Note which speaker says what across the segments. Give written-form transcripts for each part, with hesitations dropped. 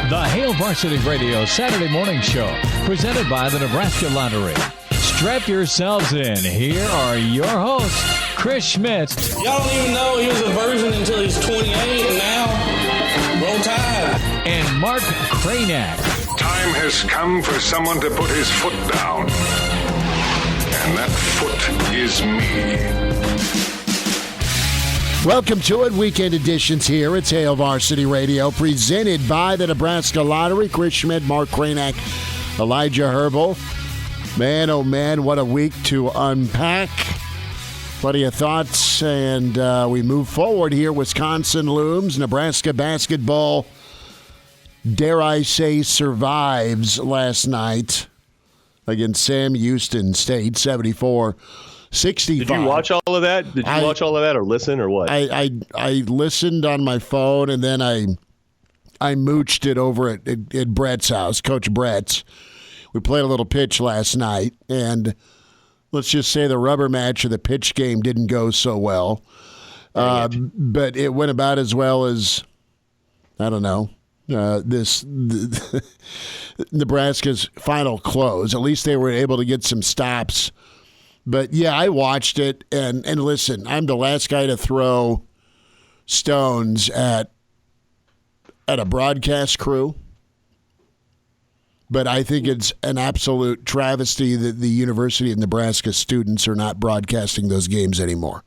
Speaker 1: The Hail Varsity Radio Saturday Morning Show, presented by the Nebraska Lottery. Strap yourselves in. Here are your hosts, Chris Schmidt.
Speaker 2: Y'all don't even know he was a virgin until he's 28, and now, roll tide.
Speaker 1: And Mark Kraynak.
Speaker 3: Time has come for someone to put his foot down. And that foot is me.
Speaker 4: Welcome to it. Weekend editions here. It's Hail Varsity Radio, presented by the Nebraska Lottery. Chris Schmidt, Mark Kraynak, Elijah Herbal. Man, oh man, what a week to unpack. Plenty of thoughts, and we move forward here. Wisconsin looms. Nebraska basketball, dare I say, survives last night against Sam Houston State, 74-65.
Speaker 5: Did you watch all of that? Did you watch all of that or listen or what?
Speaker 4: I listened on my phone, and then I mooched it over at Brett's house, Coach Brett's. We played a little pitch last night, and let's just say the rubber match of the pitch game didn't go so well. But it went about as well as, I don't know, Nebraska's final close. At least they were able to get some stops. But, yeah, I watched it, and listen, I'm the last guy to throw stones at a broadcast crew. But I think it's an absolute travesty that the University of Nebraska students are not broadcasting those games anymore.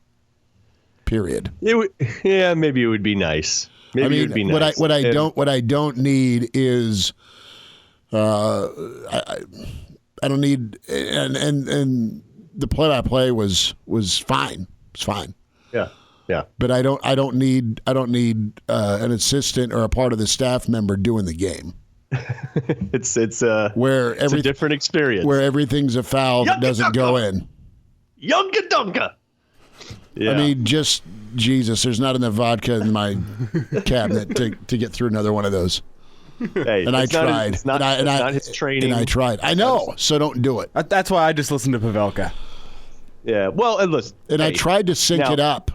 Speaker 4: Period.
Speaker 5: Maybe it would be nice. It would be nice.
Speaker 4: What I don't need is I don't need and the play-by-play was fine. It's fine.
Speaker 5: Yeah.
Speaker 4: But I don't need an assistant or a part of the staff member doing the game.
Speaker 5: It's a different experience
Speaker 4: where everything's a foul that doesn't go in.
Speaker 5: Yunga dunga. Yeah.
Speaker 4: I mean, just Jesus. There's not enough vodka in my cabinet to get through another one of those.
Speaker 5: Hey,
Speaker 4: and I tried.
Speaker 5: It's not his training.
Speaker 4: And I tried. I know. So don't do it.
Speaker 6: That's why I just listen to Pavelka.
Speaker 5: Yeah. Well, and listen.
Speaker 4: And I tried to sync it up.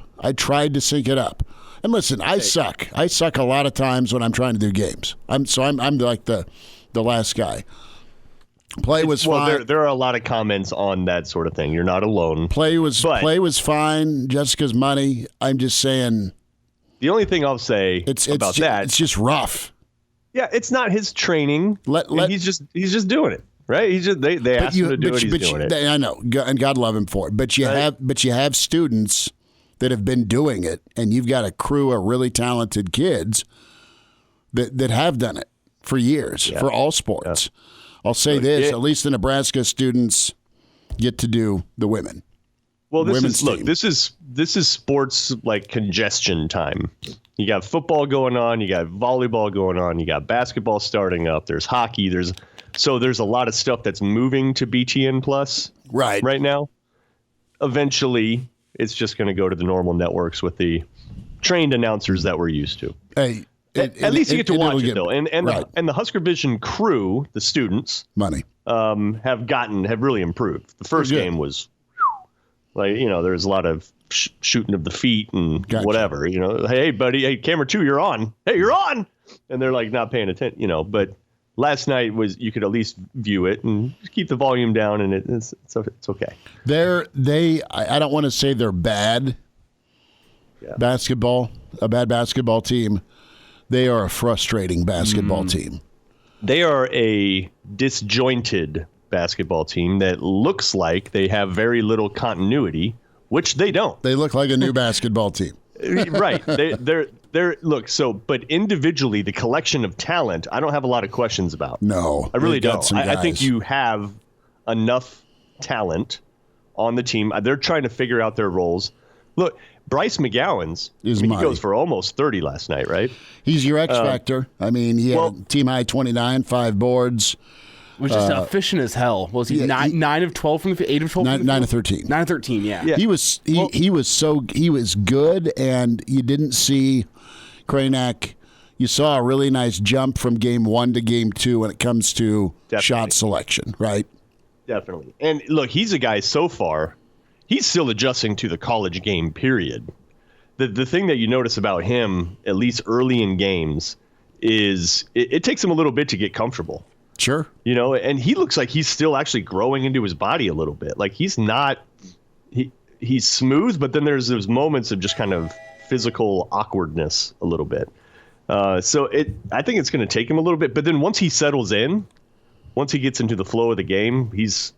Speaker 4: And listen, I suck. I suck a lot of times when I'm trying to do games. I'm like the last guy. Play was fine.
Speaker 5: There are a lot of comments on that sort of thing. You're not alone.
Speaker 4: Play was fine. Jessica's money. I'm just saying.
Speaker 5: The only thing I'll say about that,
Speaker 4: it's just rough.
Speaker 5: Yeah, it's not his training. He's just doing it, right? They asked him to do it. He's doing it.
Speaker 4: I know, and God love him for it. But you have students that have been doing it, and you've got a crew of really talented kids that have done it for years, for all sports. Yeah. I'll say at least the Nebraska students get to do the women.
Speaker 5: Well, this is sports like congestion time. You got football going on, you got volleyball going on, you got basketball starting up, there's hockey, there's a lot of stuff that's moving to BTN Plus right now. Eventually, it's just going to go to the normal networks with the trained announcers that we're used to.
Speaker 4: Hey,
Speaker 5: at least you get to watch it though, and the Husker Vision crew, the students, have really improved. The first game was, there's a lot of shooting of the feet and whatever. Hey buddy, hey camera 2, you're on. Hey, you're on, and they're like not paying attention. But last night you could at least view it and just keep the volume down, and it's okay.
Speaker 4: I don't want to say they're bad. Yeah. A bad basketball team. They are a frustrating basketball team.
Speaker 5: They are a disjointed basketball team that looks like they have very little continuity, which they don't.
Speaker 4: They look like a new basketball team.
Speaker 5: Right. But individually, the collection of talent, I don't have a lot of questions about.
Speaker 4: No.
Speaker 5: I really don't. I think you have enough talent on the team. They're trying to figure out their roles. Look, Bryce McGowan's, he goes for almost 30 last night, right?
Speaker 4: He's your X factor. He had team high 29, 5 boards.
Speaker 6: Was just efficient as hell. Was he 9 of 12 from the 8 of 12?
Speaker 4: 9 of 13.
Speaker 6: 9 of 13, yeah.
Speaker 4: He was good, and you didn't see Kraynak. You saw a really nice jump from game 1 to game 2 when it comes to shot selection, right?
Speaker 5: Definitely. And look, he's a guy so far, he's still adjusting to the college game, period. The thing that you notice about him, at least early in games, it takes him a little bit to get comfortable.
Speaker 4: Sure.
Speaker 5: And he looks like he's still actually growing into his body a little bit. Like he's smooth, but then there's those moments of just kind of physical awkwardness a little bit. So I think it's going to take him a little bit, but then once he settles in, once he gets into the flow of the game, he's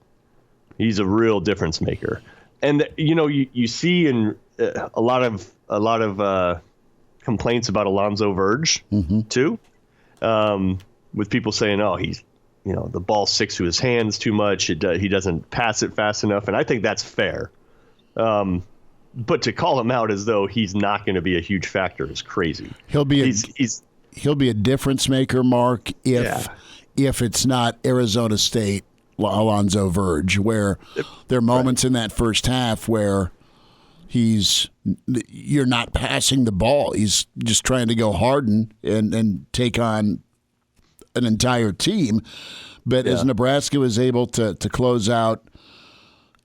Speaker 5: a real difference maker. And you see in a lot of complaints about Alonzo Verge too, with people saying, oh, he's the ball sticks to his hands too much. He doesn't pass it fast enough, and I think that's fair. But to call him out as though he's not going to be a huge factor is crazy.
Speaker 4: He'll be a difference maker, Mark, if it's not Arizona State Alonzo Verge, where there are moments in that first half where you're not passing the ball. He's just trying to go harden and take on an entire team. But as Nebraska was able to close out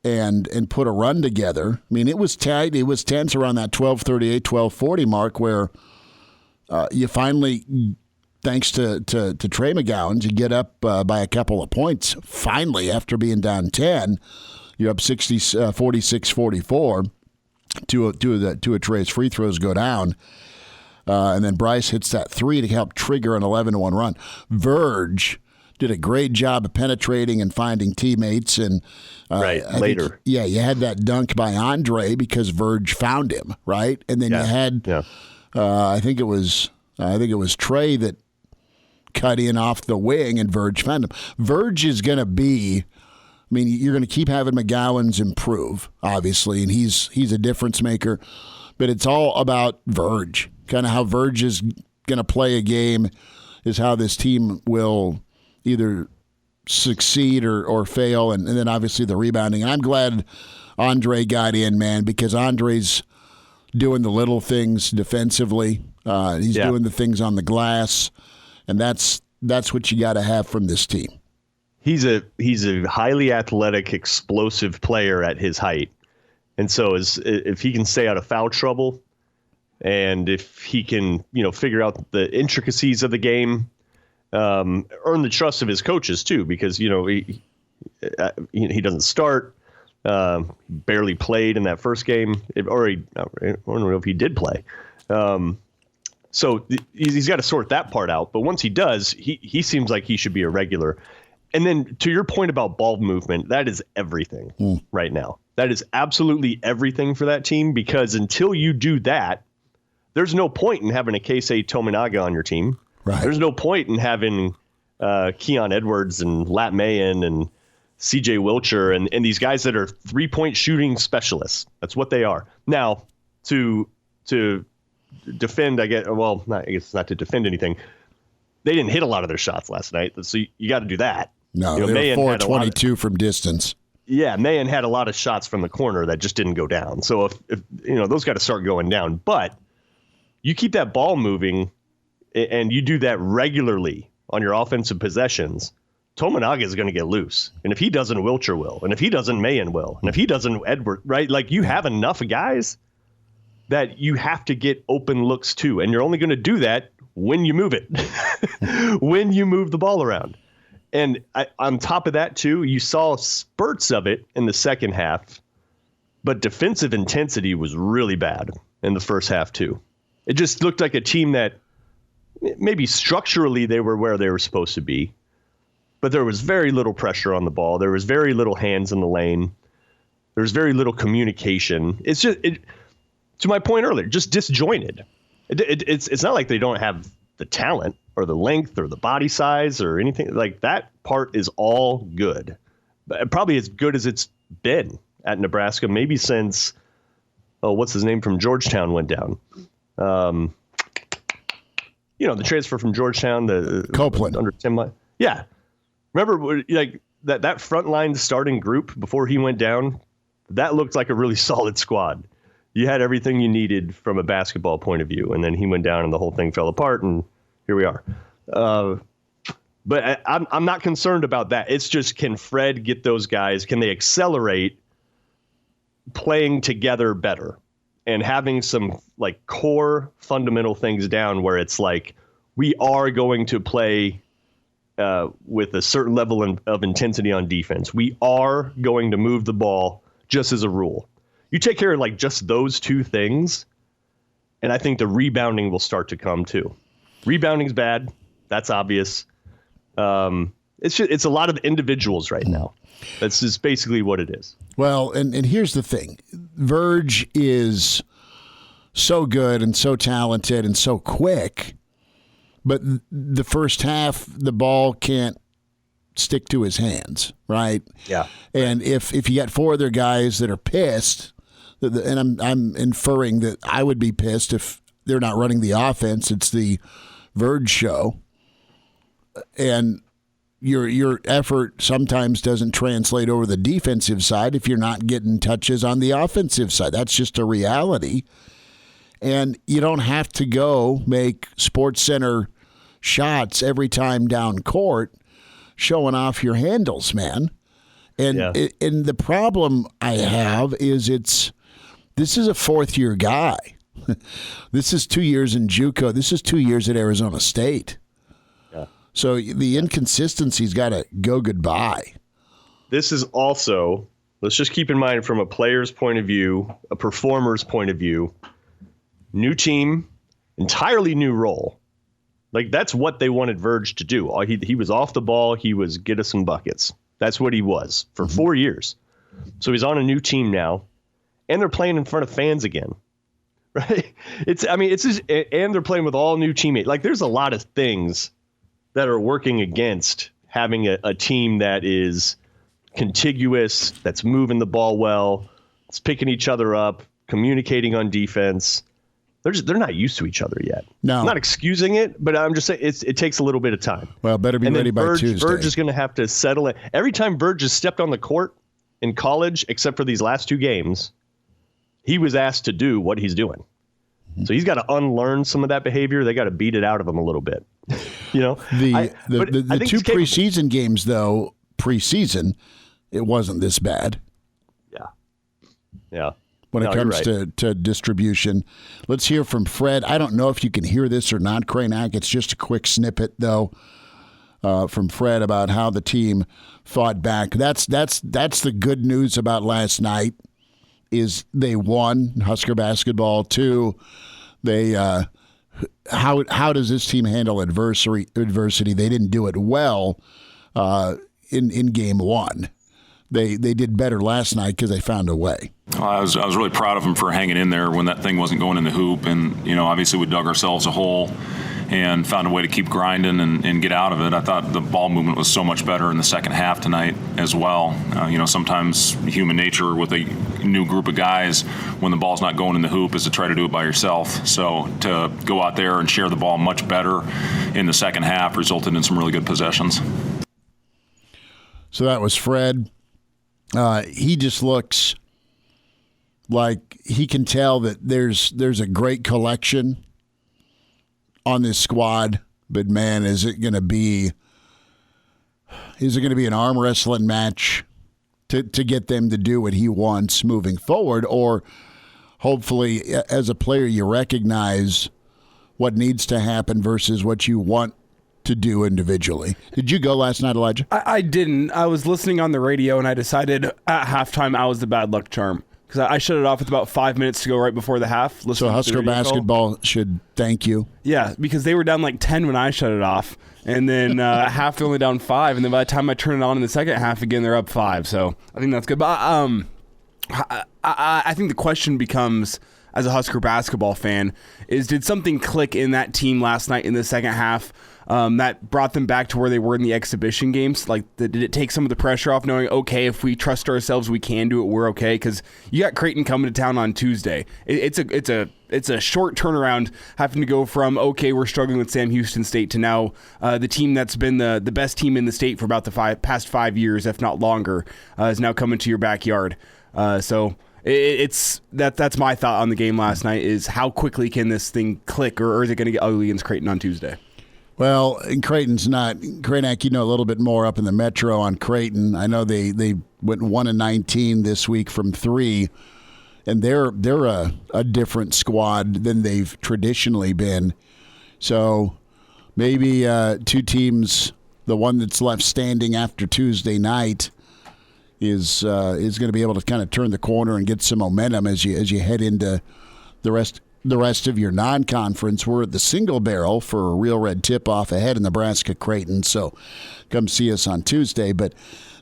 Speaker 4: and put a run together, I mean, it was tight. It was tense around that 12:38, 12:40 mark where you finally, thanks to Trey McGowan, you get up by a couple of points. Finally, after being down 10, you're up 46-44. Two of Trey's free throws go down. And then Bryce hits that three to help trigger an 11-1 run. Verge did a great job of penetrating and finding teammates. And
Speaker 5: later.
Speaker 4: You had that dunk by Andre because Verge found him, right? And then you had, I think it was Trey that cut in off the wing and Verge found him. Verge is going to be, I mean, you're going to keep having McGowan's improve, obviously, and he's a difference maker. But it's all about Verge. Kind of how Verge is going to play a game is how this team will either succeed or fail, and then obviously the rebounding. And I'm glad Andre got in, man, because Andre's doing the little things defensively. He's doing the things on the glass, and that's what you got to have from this team.
Speaker 5: He's a highly athletic, explosive player at his height. And so if he can stay out of foul trouble and if he can, figure out the intricacies of the game, earn the trust of his coaches too, because, he doesn't start, barely played in that first game, I don't know if he did play. So he's got to sort that part out. But once he does, he seems like he should be a regular. And then to your point about ball movement, that is everything right now. That is absolutely everything for that team, because until you do that, there's no point in having a Keisei Tominaga on your team.
Speaker 4: Right.
Speaker 5: There's no point in having Keon Edwards and Lat Mayen and CJ Wilcher and these guys that are 3-point shooting specialists. That's what they are. Now, to defend, I guess it's not to defend anything. They didn't hit a lot of their shots last night, so you got to do that.
Speaker 4: No, they were 4-22 from distance.
Speaker 5: Yeah, Mayen had a lot of shots from the corner that just didn't go down. So if those got to start going down. But you keep that ball moving and you do that regularly on your offensive possessions, Tominaga is going to get loose. And if he doesn't, Wilcher will. And if he doesn't, Mayen will. And if he doesn't, Edward, right? Like, you have enough guys that you have to get open looks to. And you're only going to do that when you move it, when you move the ball around. And on top of that, too, you saw spurts of it in the second half, but defensive intensity was really bad in the first half, too. It just looked like a team that maybe structurally they were where they were supposed to be, but there was very little pressure on the ball. There was very little hands in the lane. There was very little communication. It's just, to my point earlier, just disjointed. It's not like they don't have the talent or the length or the body size or anything like that. Part is all good, but probably as good as it's been at Nebraska, maybe since, what's his name from Georgetown went down. The transfer from Georgetown, the
Speaker 4: Copeland
Speaker 5: under 10. Yeah. Remember, like that frontline starting group before he went down, that looked like a really solid squad. You had everything you needed from a basketball point of view, and then he went down and the whole thing fell apart, and here we are. But I'm not concerned about that. It's just, can Fred get those guys? Can they accelerate playing together better and having some like core fundamental things down where it's like, we are going to play with a certain level of intensity on defense. We are going to move the ball just as a rule. You take care of like just those two things, and I think the rebounding will start to come too. Rebounding's bad. That's obvious. It's a lot of individuals right now. That's just basically what it is.
Speaker 4: Well, and here's the thing. Verge is so good and so talented and so quick, but the first half, the ball can't stick to his hands, right?
Speaker 5: Yeah.
Speaker 4: And if you got four other guys that are pissed, and I'm inferring that I would be pissed if they're not running the offense, it's the Verge show, and your effort sometimes doesn't translate over the defensive side if you're not getting touches on the offensive side. That's just a reality. And you don't have to go make SportsCenter shots every time down court showing off your handles, man. And and the problem I have is this is a fourth-year guy. This is 2 years in JUCO. This is 2 years at Arizona State. So the inconsistency's got to go goodbye.
Speaker 5: This is also, let's just keep in mind from a player's point of view, a performer's point of view, new team, entirely new role. Like that's what they wanted Verge to do. He was off the ball. He was get us some buckets. That's what he was for 4 years. So he's on a new team now, and they're playing in front of fans again. Right? And they're playing with all new teammates. Like there's a lot of things that are working against having a team that is contiguous, that's moving the ball well, it's picking each other up, communicating on defense. They're not used to each other yet.
Speaker 4: No.
Speaker 5: I'm not excusing it, but I'm just saying it takes a little bit of time.
Speaker 4: Well, better be ready by Tuesday.
Speaker 5: Verge is going to have to settle it. Every time Verge has stepped on the court in college, except for these last two games, he was asked to do what he's doing. So he's got to unlearn some of that behavior. They got to beat it out of him a little bit. You know,
Speaker 4: the two preseason games, though, it wasn't this bad.
Speaker 5: Yeah.
Speaker 4: When it comes to distribution. Let's hear from Fred. I don't know if you can hear this or not, Kraynak. It's just a quick snippet, though, from Fred about how the team fought back. That's the good news about last night is they won Husker basketball. Two, they how does this team handle adversity? They didn't do it well in game one. They did better last night because they found a way.
Speaker 7: I was really proud of them for hanging in there when that thing wasn't going in the hoop, and obviously we dug ourselves a hole and found a way to keep grinding and get out of it. I thought the ball movement was so much better in the second half tonight as well. Sometimes human nature with a new group of guys when the ball's not going in the hoop is to try to do it by yourself. So to go out there and share the ball much better in the second half resulted in some really good possessions.
Speaker 4: So that was Fred. He just looks like he can tell that there's a great collection on this squad, but man, is it going to be an arm wrestling match to get them to do what he wants moving forward? Or hopefully as a player you recognize what needs to happen versus what you want to do individually. Did you go last night, Elijah?
Speaker 6: I didn't. I was listening on the radio, and I decided at halftime I was the bad luck charm because I shut it off with about 5 minutes to go right before the half.
Speaker 4: So Husker basketball should thank you.
Speaker 6: Yeah, because they were down like 10 when I shut it off, and then half they're only down 5, and then by the time I turn it on in the second half again, they're up 5. So I think that's good. But I think the question becomes, as a Husker basketball fan, is did something click in that team last night in the second half that brought them back to where they were in the exhibition games? Like, did it take some of the pressure off knowing, okay, if we trust ourselves, we can do it, we're okay? Because you got Creighton coming to town on Tuesday. It's a short turnaround having to go from, okay, we're struggling with Sam Houston State to now the team that's been the best team in the state for about the past 5 years, if not longer, is now coming to your backyard. So that's my thought on the game last night is how quickly can this thing click, or is it going to get ugly against Creighton on Tuesday?
Speaker 4: Well, and Creighton's not. Kraynak, you know a little bit more up in the Metro on Creighton. I know they went 1-19 this week from 3, and they're a different squad than they've traditionally been. So maybe two teams, the one that's left standing after Tuesday night is going to be able to kind of turn the corner and get some momentum as you head into the rest of your non-conference. We're at the Single Barrel for a Real Red tip-off ahead in Nebraska-Creighton, so come see us on Tuesday. But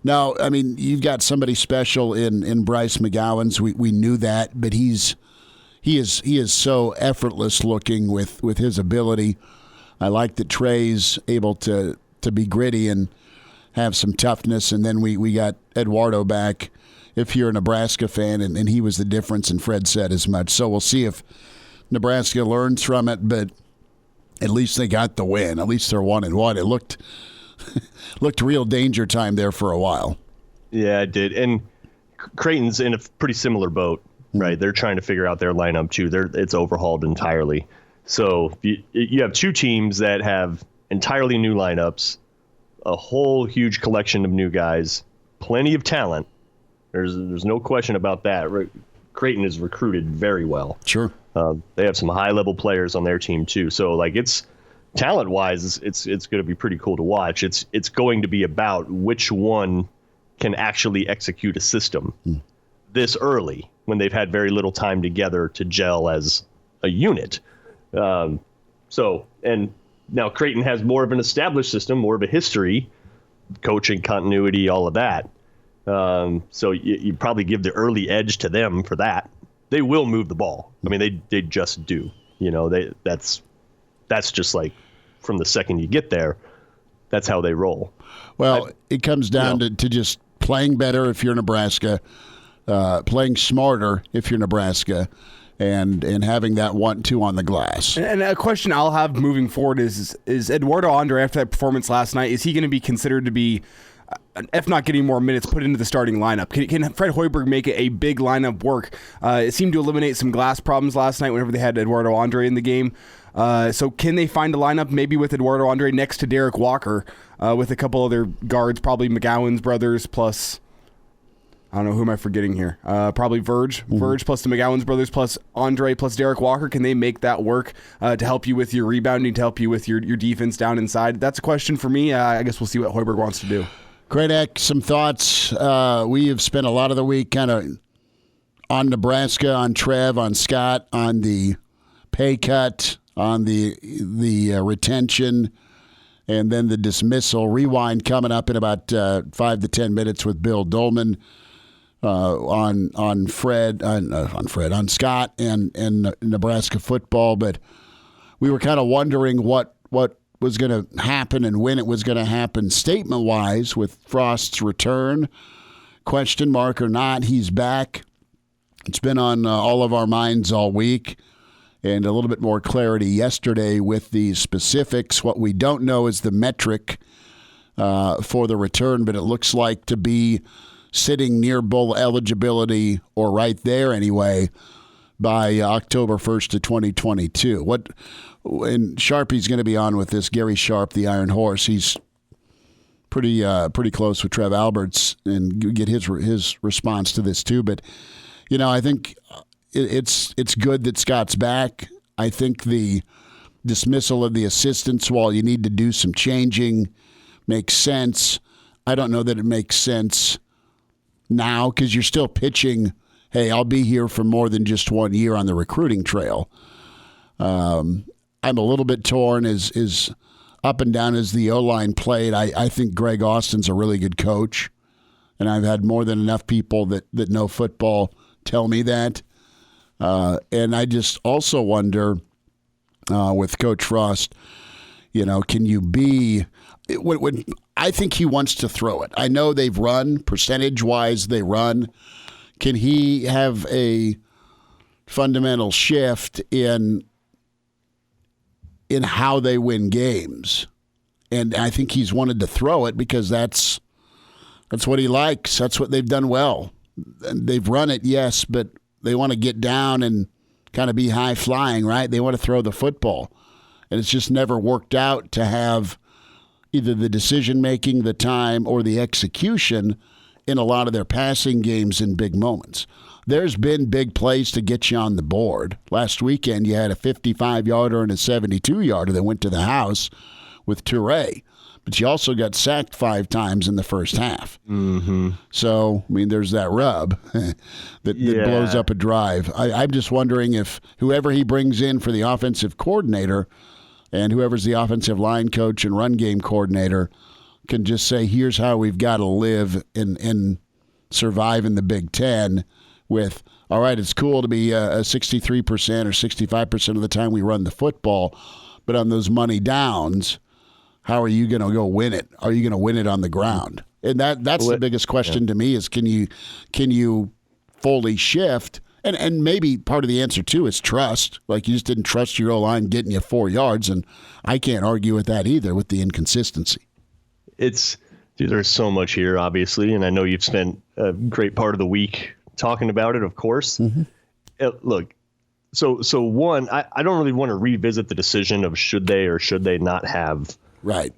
Speaker 4: no, I mean, you've got somebody special in Bryce McGowens. We knew that, but he is so effortless looking with his ability. I like that Trey's able to be gritty and have some toughness, and then we got Eduardo back, if you're a Nebraska fan, and he was the difference, and Fred said as much. So we'll see if Nebraska learns from it, but at least they got the win. At least they're 1-1. It looked real danger time there for a while.
Speaker 5: Yeah, it did. And Creighton's in a pretty similar boat, right? They're trying to figure out their lineup too. It's overhauled entirely. So you have two teams that have entirely new lineups, a whole huge collection of new guys, plenty of talent. There's no question about that. Creighton is recruited very well.
Speaker 4: Sure.
Speaker 5: They have some high-level players on their team too. So like it's talent-wise, it's going to be pretty cool to watch. It's going to be about which one can actually execute a system this early when they've had very little time together to gel as a unit. And now Creighton has more of an established system, more of a history, coaching continuity, all of that. So you probably give the early edge to them for that. They will move the ball. I mean, they just do. You know, that's just like from the second you get there, that's how they roll.
Speaker 4: Well, it comes down to just playing better if you're Nebraska, playing smarter if you're Nebraska, and having that 1-2 on the glass.
Speaker 6: And a question I'll have moving forward is Eduardo Andre, after that performance last night, is he going to be considered to be, if not getting more minutes, put into the starting lineup? Can Fred Hoiberg make it a big lineup work? It seemed to eliminate some glass problems last night whenever they had Eduardo Andre in the game. So can they find a lineup maybe with Eduardo Andre next to Derek Walker with a couple other guards, probably McGowan's brothers plus, I don't know, who am I forgetting here? Probably Verge plus the McGowan's brothers plus Andre plus Derek Walker. Can they make that work to help you with your rebounding, to help you with your defense down inside? That's a question for me. I guess we'll see what Hoiberg wants to do.
Speaker 4: Kraynak, some thoughts. We have spent a lot of the week kind of on Nebraska, on Trev, on Scott, on the pay cut, on the retention, and then the dismissal. Rewind coming up in about 5 to 10 minutes with Bill Doleman on Scott and Nebraska football. But we were kind of wondering what was going to happen and when it was going to happen statement-wise with Frost's return. Question mark or not, he's back. It's been on all of our minds all week. And a little bit more clarity yesterday with the specifics. What we don't know is the metric for the return, but it looks like to be sitting near bowl eligibility, or right there anyway, by October 1st of 2022. And Sharpie's going to be on with this. Gary Sharp, the Iron Horse. He's pretty close with Trev Alberts, and get his response to this too. But I think it's good that Scott's back. I think the dismissal of the assistants, while you need to do some changing, makes sense. I don't know that it makes sense now because you're still pitching, hey, I'll be here for more than just 1 year on the recruiting trail. I'm a little bit torn as up and down as the O-line played. I think Greg Austin's a really good coach, and I've had more than enough people that know football tell me that. And I just also wonder with Coach Frost, can you be when I think he wants to throw it. I know they've run, percentage-wise they run. Can he have a fundamental shift in how they win games? And I think he's wanted to throw it because that's what he likes. That's what they've done well. They've run it, yes, but they want to get down and kind of be high-flying, right? They want to throw the football. And it's just never worked out to have either the decision-making, the time, or the execution in a lot of their passing games in big moments. There's been big plays to get you on the board. Last weekend, you had a 55-yarder and a 72-yarder that went to the house. with Toure. But you also got sacked 5 times in the first half.
Speaker 5: Mm-hmm.
Speaker 4: So, I mean, there's that rub that blows up a drive. I'm just wondering if whoever he brings in for the offensive coordinator and whoever's the offensive line coach and run game coordinator can just say, here's how we've got to live and survive in the Big Ten with, all right, it's cool to be a 63% or 65% of the time we run the football, but on those money downs, how are you going to go win it? Are you going to win it on the ground? And that's the biggest question to me is can you fully shift? And maybe part of the answer, too, is trust. Like, you just didn't trust your O-line getting you 4 yards, and I can't argue with that either with the inconsistency.
Speaker 5: There's so much here, obviously, and I know you've spent a great part of the week talking about it, of course.
Speaker 4: Mm-hmm.
Speaker 5: Look, so one, I don't really want to revisit the decision of should they or should they not have.
Speaker 4: Right.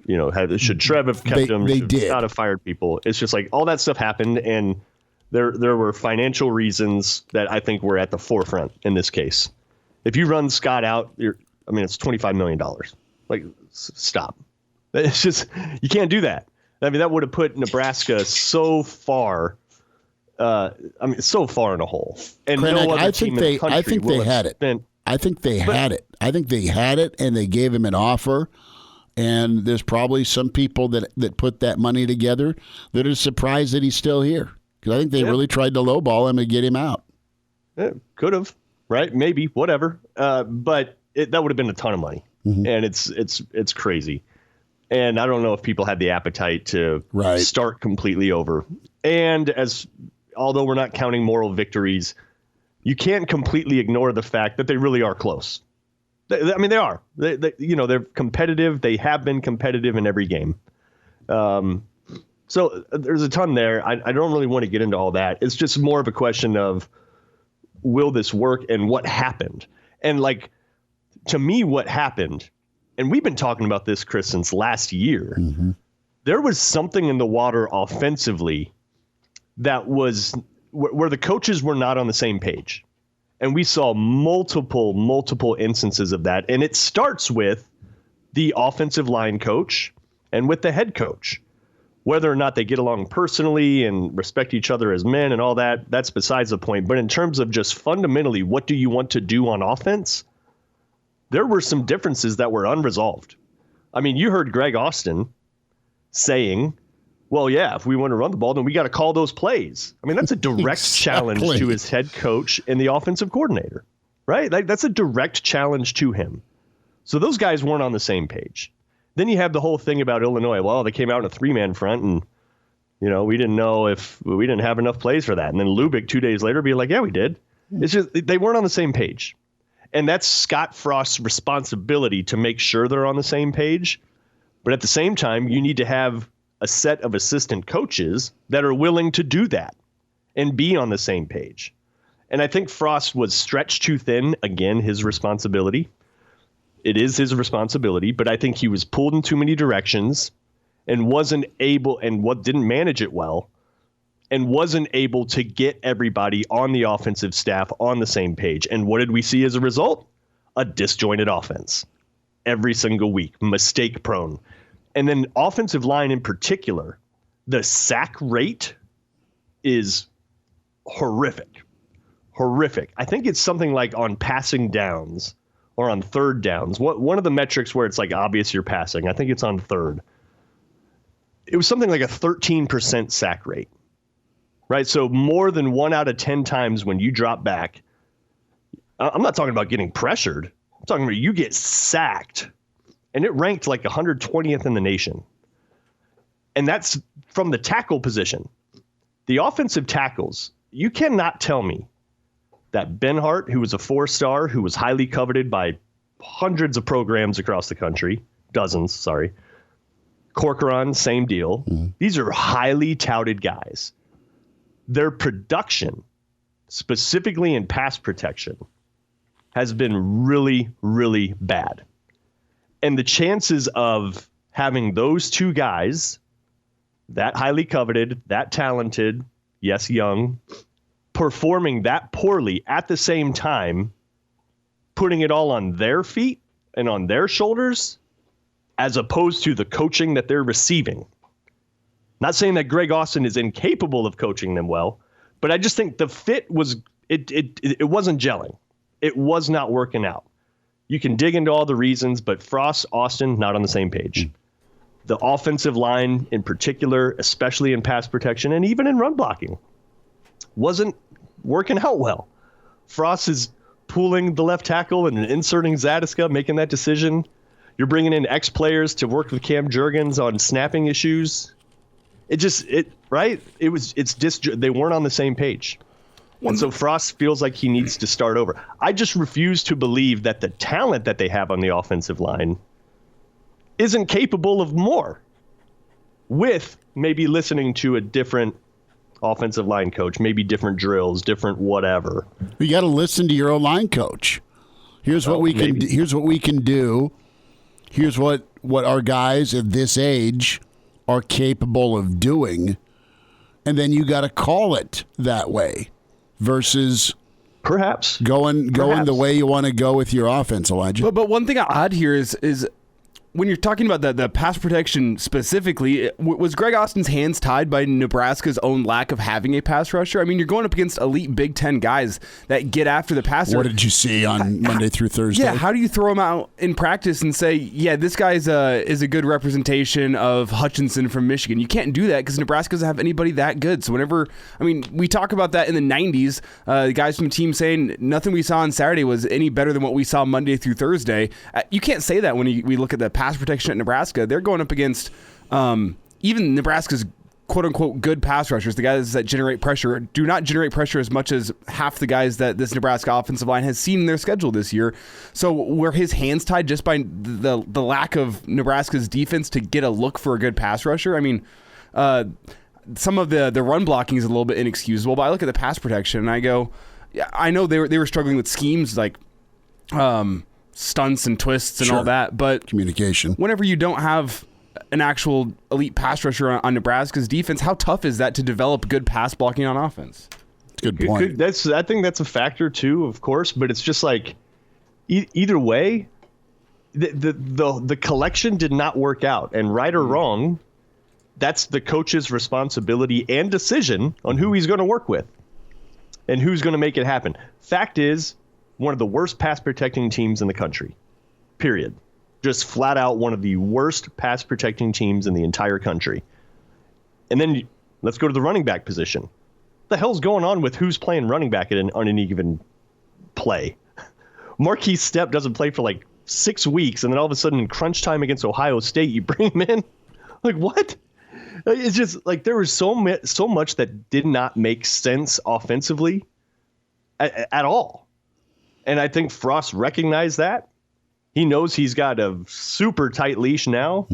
Speaker 5: Should Trev have kept him?
Speaker 4: They
Speaker 5: should
Speaker 4: did
Speaker 5: not have fired people. It's just like all that stuff happened, and there were financial reasons that I think were at the forefront in this case. If you run Scott out, it's $25 million. Like, stop. It's just, you can't do that. I mean, that would have put Nebraska so far. So far in a hole. And
Speaker 4: Kraynak,
Speaker 5: no other team in the country
Speaker 4: I think they had it. I think they had it. I think they had it, and they gave him an offer. And there's probably some people that put that money together that are surprised that he's still here. Because I think they really tried to lowball him and get him out.
Speaker 5: Could have, right? Maybe, whatever. But that would have been a ton of money. Mm-hmm. And it's crazy. And I don't know if people had the appetite to start completely over. And although we're not counting moral victories, you can't completely ignore the fact that they really are close. They are. They're competitive. They have been competitive in every game. So there's a ton there. I don't really want to get into all that. It's just more of a question of, will this work and what happened? And to me, what happened, and we've been talking about this, Chris, since last year,
Speaker 4: mm-hmm.
Speaker 5: There was something in the water offensively that was where the coaches were not on the same page. And we saw multiple instances of that. And it starts with the offensive line coach and with the head coach. Whether or not they get along personally and respect each other as men and all that, that's besides the point. But in terms of just fundamentally, what do you want to do on offense? There were some differences that were unresolved. I mean, you heard Greg Austin saying, well, yeah, if we want to run the ball, then we got to call those plays. I mean, that's a direct challenge to his head coach and the offensive coordinator, right? That's a direct challenge to him. So those guys weren't on the same page. Then you have the whole thing about Illinois. Well, they came out in a 3-man front and, we didn't know if we didn't have enough plays for that. And then Lubick 2 days later be like, yeah, we did. It's just they weren't on the same page. And that's Scott Frost's responsibility to make sure they're on the same page. But at the same time, you need to have a set of assistant coaches that are willing to do that and be on the same page. And I think Frost was stretched too thin. Again, his responsibility. It is his responsibility, but I think he was pulled in too many directions and wasn't able and didn't manage it well and wasn't able to get everybody on the offensive staff on the same page. And what did we see as a result? A disjointed offense every single week, mistake prone. And then offensive line in particular, the sack rate is horrific. Horrific. I think it's something like on passing downs or on third downs. One of the metrics where it's obvious you're passing, I think it's on third. It was something like a 13% sack rate, right? So more than 1 out of 10 times when you drop back, I'm not talking about getting pressured. I'm talking about you get sacked. And it ranked 120th in the nation. And that's from the tackle position. The offensive tackles, you cannot tell me that Benhart, who was a 4-star, who was highly coveted by hundreds of programs across the country, dozens, sorry. Corcoran, same deal. Mm-hmm. These are highly touted guys. Their production, specifically in pass protection, has been really, really bad. And the chances of having those two guys, that highly coveted, that talented, yes, young, performing that poorly at the same time, putting it all on their feet and on their shoulders, as opposed to the coaching that they're receiving. Not saying that Greg Austin is incapable of coaching them well, but I just think the fit was it wasn't gelling. It was not working out. You can dig into all the reasons, but Frost, Austin, not on the same page. The offensive line in particular, especially in pass protection and even in run blocking, wasn't working out well. Frost is pulling the left tackle and inserting Zadiska, making that decision. You're bringing in ex-players to work with Cam Jurgens on snapping issues. They weren't on the same page. And so Frost feels like he needs to start over. I just refuse to believe that the talent that they have on the offensive line isn't capable of more, with maybe listening to a different offensive line coach, maybe different drills, different whatever.
Speaker 4: You got to listen to your own line coach. Here's what we can do. Here's what we can do. Here's what our guys at this age are capable of doing, and then you got to call it that way versus
Speaker 5: perhaps
Speaker 4: going the way you want to go with your offense, Elijah.
Speaker 6: But one thing I add here is when you're talking about the pass protection specifically, was Greg Austin's hands tied by Nebraska's own lack of having a pass rusher? I mean, you're going up against elite Big Ten guys that get after the passer.
Speaker 4: What did you see on Monday through Thursday?
Speaker 6: Yeah, how do you throw him out in practice and say, yeah, this guy is a good representation of Hutchinson from Michigan? You can't do that because Nebraska doesn't have anybody that good. So we talk about that in the 90s, the guys from the team saying nothing we saw on Saturday was any better than what we saw Monday through Thursday. You can't say that when we look at the pass protection at Nebraska. They're going up against even Nebraska's quote-unquote good pass rushers, the guys that generate pressure, do not generate pressure as much as half the guys that this Nebraska offensive line has seen in their schedule this year. So were his hands tied just by the lack of Nebraska's defense to get a look for a good pass rusher? I mean, some of the run blocking is a little bit inexcusable, but I look at the pass protection and I go, yeah, I know they were struggling with schemes like stunts and twists and all that, but
Speaker 4: communication. Whenever
Speaker 6: you don't have an actual elite pass rusher on Nebraska's defense, how tough is that to develop good pass blocking on offense?
Speaker 4: Good point.
Speaker 5: I think that's a factor too, of course, but it's just like either way, the collection did not work out, and right or wrong, that's the coach's responsibility and decision on who he's going to work with and who's going to make it happen. Fact is, one of the worst pass protecting teams in the country, period. Just flat out one of the worst pass protecting teams in the entire country. And then let's go to the running back position. What the hell's going on with who's playing running back on any given play? Marquise Stepp doesn't play for like 6 weeks, and then all of a sudden in crunch time against Ohio State, you bring him in? Like, what? It's just like there was so much that did not make sense offensively at all. And I think Frost recognized that. He knows he's got a super tight leash now,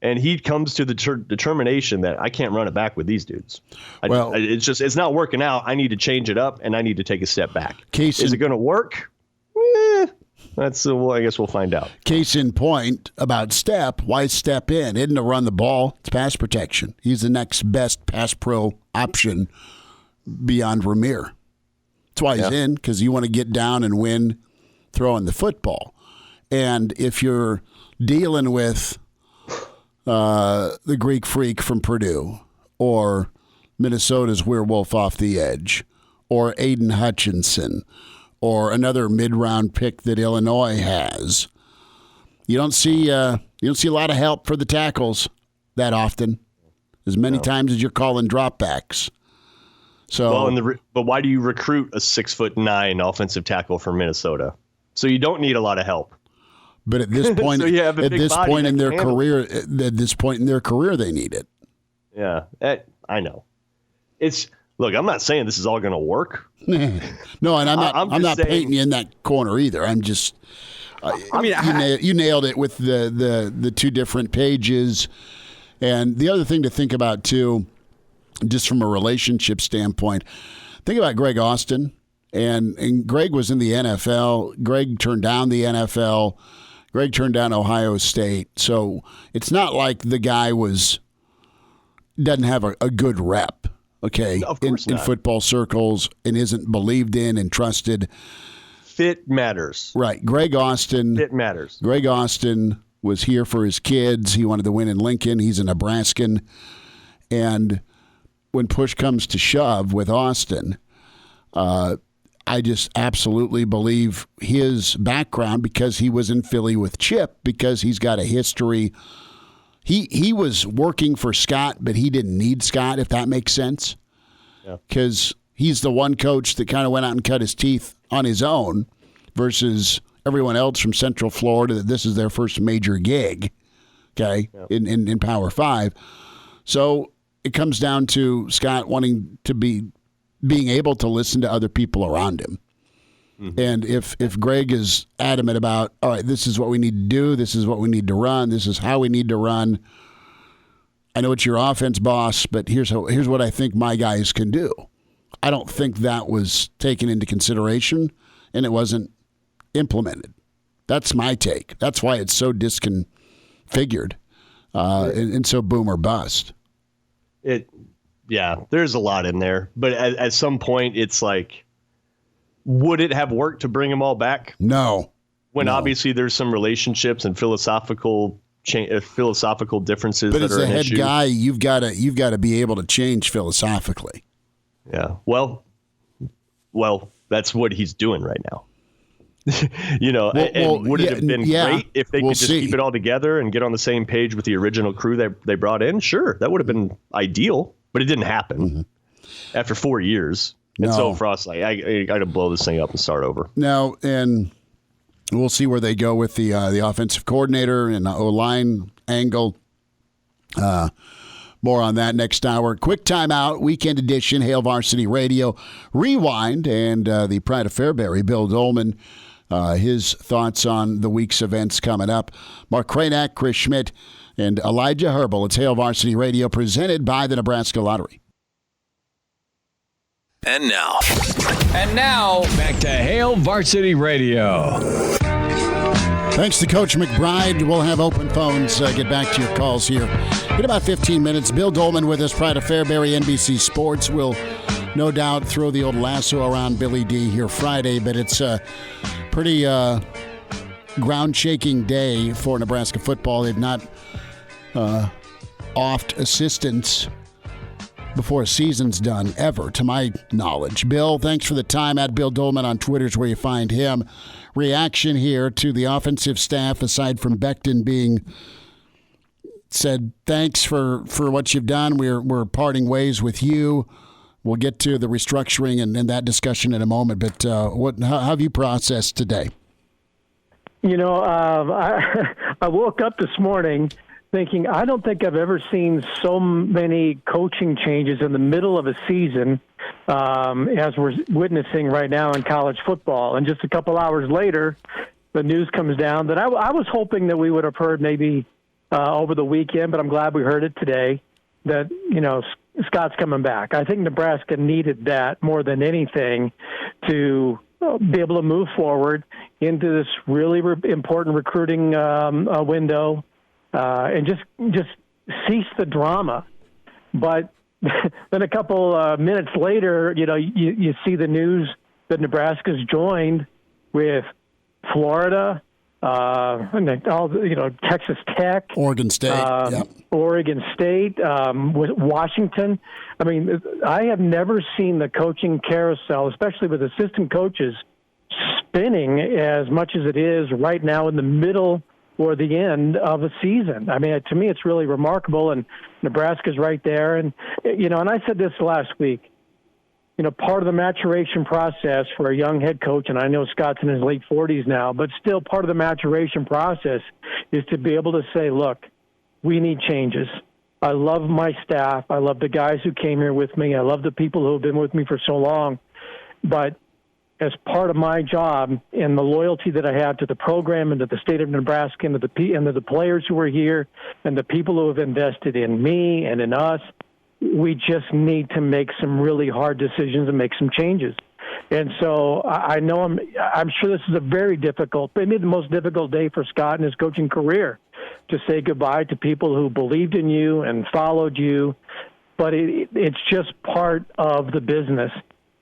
Speaker 5: and he comes to the determination that I can't run it back with these dudes. It's not working out. I need to change it up, and I need to take a step back. Is it going to work? I guess we'll find out.
Speaker 4: Case in point about Stepp. Why step in? Isn't to run the ball. It's pass protection. He's the next best pass pro option beyond Ramir. That's why he's in, because you want to get down and win throwing the football. And if you're dealing with the Greek Freak from Purdue or Minnesota's Werewolf off the edge or Aiden Hutchinson or another mid-round pick that Illinois has, you don't see a lot of help for the tackles that often, as many times as you're calling dropbacks. So,
Speaker 5: but why do you recruit a 6'9" offensive tackle from Minnesota? So you don't need a lot of help.
Speaker 4: But at this point, at this point in their career, they need it.
Speaker 5: Yeah, I know. Look. I'm not saying this is all going to work.
Speaker 4: No, and I'm not painting you in that corner either. I'm just. You nailed it with the two different pages, and the other thing to think about too. Just from a relationship standpoint, think about Greg Austin. And Greg was in the NFL. Greg turned down the NFL. Greg turned down Ohio State. So it's not like the guy doesn't have a good rep, okay, in football circles and isn't believed in and trusted.
Speaker 5: Fit matters.
Speaker 4: Right. Greg Austin.
Speaker 5: Fit matters.
Speaker 4: Greg Austin was here for his kids. He wanted to win in Lincoln. He's a Nebraskan. And when push comes to shove with Austin, I just absolutely believe his background, because he was in Philly with Chip, because he's got a history. He was working for Scott, but he didn't need Scott, if that makes sense. Because he's the one coach that kind of went out and cut his teeth on his own versus everyone else from Central Florida that this is their first major gig, okay, in Power 5. So it comes down to Scott wanting to being able to listen to other people around him. Mm-hmm. And if Greg is adamant about, all right, this is what we need to do, this is what we need to run, this is how we need to run. I know it's your offense, boss, but here's what I think my guys can do. I don't think that was taken into consideration, and it wasn't implemented. That's my take. That's why it's so disconfigured and so boom or bust.
Speaker 5: There's a lot in there. But at some point, it's like, would it have worked to bring them all back?
Speaker 4: No.
Speaker 5: Obviously there's some relationships and philosophical differences.
Speaker 4: But
Speaker 5: that
Speaker 4: as
Speaker 5: are
Speaker 4: a
Speaker 5: an
Speaker 4: head
Speaker 5: issue.
Speaker 4: guy, you've got to be able to change philosophically.
Speaker 5: Yeah. Well, that's what he's doing right now. Would it have been great if they could just keep it all together and get on the same page with the original crew they brought in? Sure, that would have been ideal, but it didn't happen after 4 years. And so Frost's like, I got to blow this thing up and start over.
Speaker 4: No, and we'll see where they go with the offensive coordinator and the O-line angle. More on that next hour. Quick timeout, weekend edition, Hail Varsity Radio Rewind, and the Pride of Fairbury, Bill Doleman, his thoughts on the week's events coming up. Mark Kraynak, Chris Schmidt, and Elijah Herbal. It's Hail Varsity Radio, presented by the Nebraska Lottery.
Speaker 1: And now, back to Hail Varsity Radio.
Speaker 4: Thanks to Coach McBride. We'll have open phones. Get back to your calls here in about 15 minutes. Bill Doleman with us, Pride of Fairbury, NBC Sports. Will no doubt throw the old lasso around Billy D here Friday, but it's a pretty ground-shaking day for Nebraska football. They've not offed assistants before a season's done, ever, to my knowledge. Bill, thanks for the time. At Bill Doleman on Twitter is where you find him. Reaction here to the offensive staff, aside from Becton being said, thanks for what you've done. We're parting ways with you. We'll get to the restructuring and that discussion in a moment. But how have you processed today?
Speaker 8: I woke up this morning thinking, I don't think I've ever seen so many coaching changes in the middle of a season as we're witnessing right now in college football. And just a couple hours later, the news comes down that I was hoping that we would have heard maybe over the weekend, but I'm glad we heard it today, that, Scott's coming back. I think Nebraska needed that more than anything to be able to move forward into this really important recruiting window. And just cease the drama. But then a couple minutes later, you see the news that Nebraska's joined with Florida, Texas Tech,
Speaker 4: Oregon State,
Speaker 8: with Washington. I mean, I have never seen the coaching carousel, especially with assistant coaches, spinning as much as it is right now in the middle or the end of a season. I mean, to me, it's really remarkable, and Nebraska's right there. And, and I said this last week, part of the maturation process for a young head coach, and I know Scott's in his late 40s now, but still part of the maturation process is to be able to say, look, we need changes. I love my staff. I love the guys who came here with me. I love the people who have been with me for so long. But as part of my job and the loyalty that I have to the program and to the state of Nebraska and to the players who are here and the people who have invested in me and in us, we just need to make some really hard decisions and make some changes. And so I know I'm sure this is a very difficult, maybe the most difficult day for Scott in his coaching career, to say goodbye to people who believed in you and followed you. But it's just part of the business.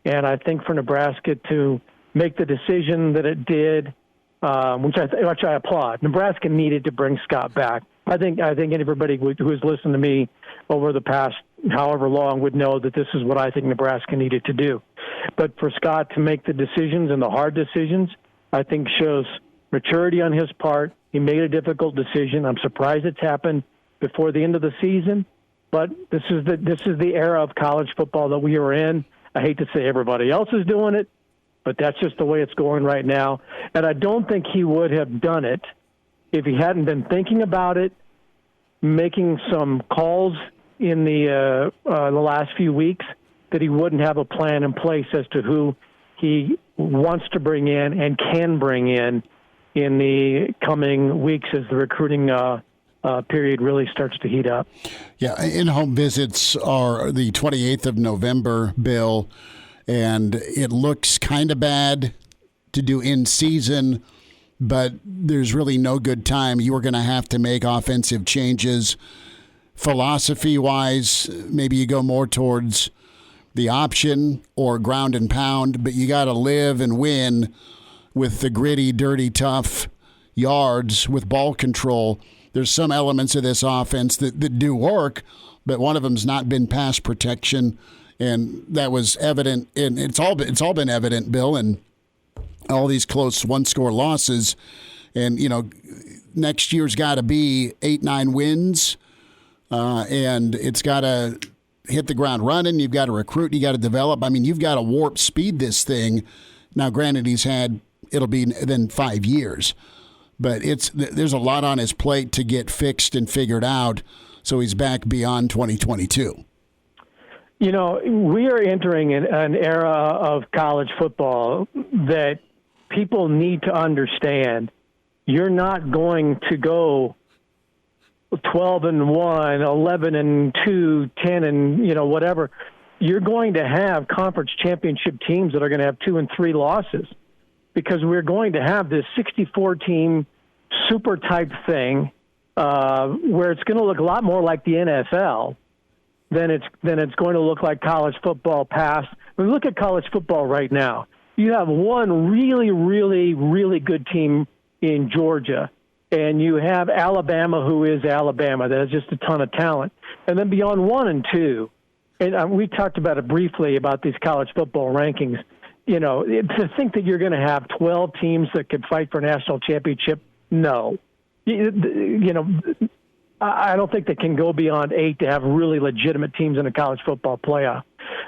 Speaker 8: And I think for Nebraska to make the decision that it did which I applaud. Nebraska needed to bring Scott back. I think everybody who has listened to me over the past however long would know that this is what I think Nebraska needed to do. But for Scott to make the decisions and the hard decisions, I think shows maturity on his part. He made a difficult decision. I'm surprised it's happened before the end of the season, but this is the era of college football that we are in. I hate to say everybody else is doing it, but that's just the way it's going right now. And I don't think he would have done it if he hadn't been thinking about it, making some calls in the last few weeks, that he wouldn't have a plan in place as to who he wants to bring in and can bring in the coming weeks as the recruiting period really starts to heat up.
Speaker 4: Yeah, in-home visits are the 28th of November, Bill, and it looks kind of bad to do in-season, but there's really no good time. You are going to have to make offensive changes. Philosophy-wise, maybe you go more towards the option or ground and pound, but you got to live and win with the gritty, dirty, tough yards with ball control. There's some elements of this offense that do work, but one of them's not been pass protection, and that was evident. And it's all been evident, Bill, in all these close one-score losses. And next year's got to be 8-9 wins, and it's got to hit the ground running. You've got to recruit. You got to develop. I mean, you've got to warp speed this thing. Now, granted, it'll be then 5 years. But there's a lot on his plate to get fixed and figured out, so he's back beyond 2022.
Speaker 8: We are entering an era of college football that people need to understand. You're not going to go 12-1, 11-2, 10 whatever. You're going to have conference championship teams that are going to have 2 and 3 losses, because we're going to have this 64-team super type thing where it's going to look a lot more like the NFL than it's going to look like college football past. I mean, look at college football right now. You have one really, really, really good team in Georgia, and you have Alabama, who is Alabama. That has just a ton of talent. And then beyond 1 and 2, and we talked about it briefly about these college football rankings. To think that you're going to have 12 teams that could fight for a national championship, no. I don't think they can go beyond 8 to have really legitimate teams in a college football playoff.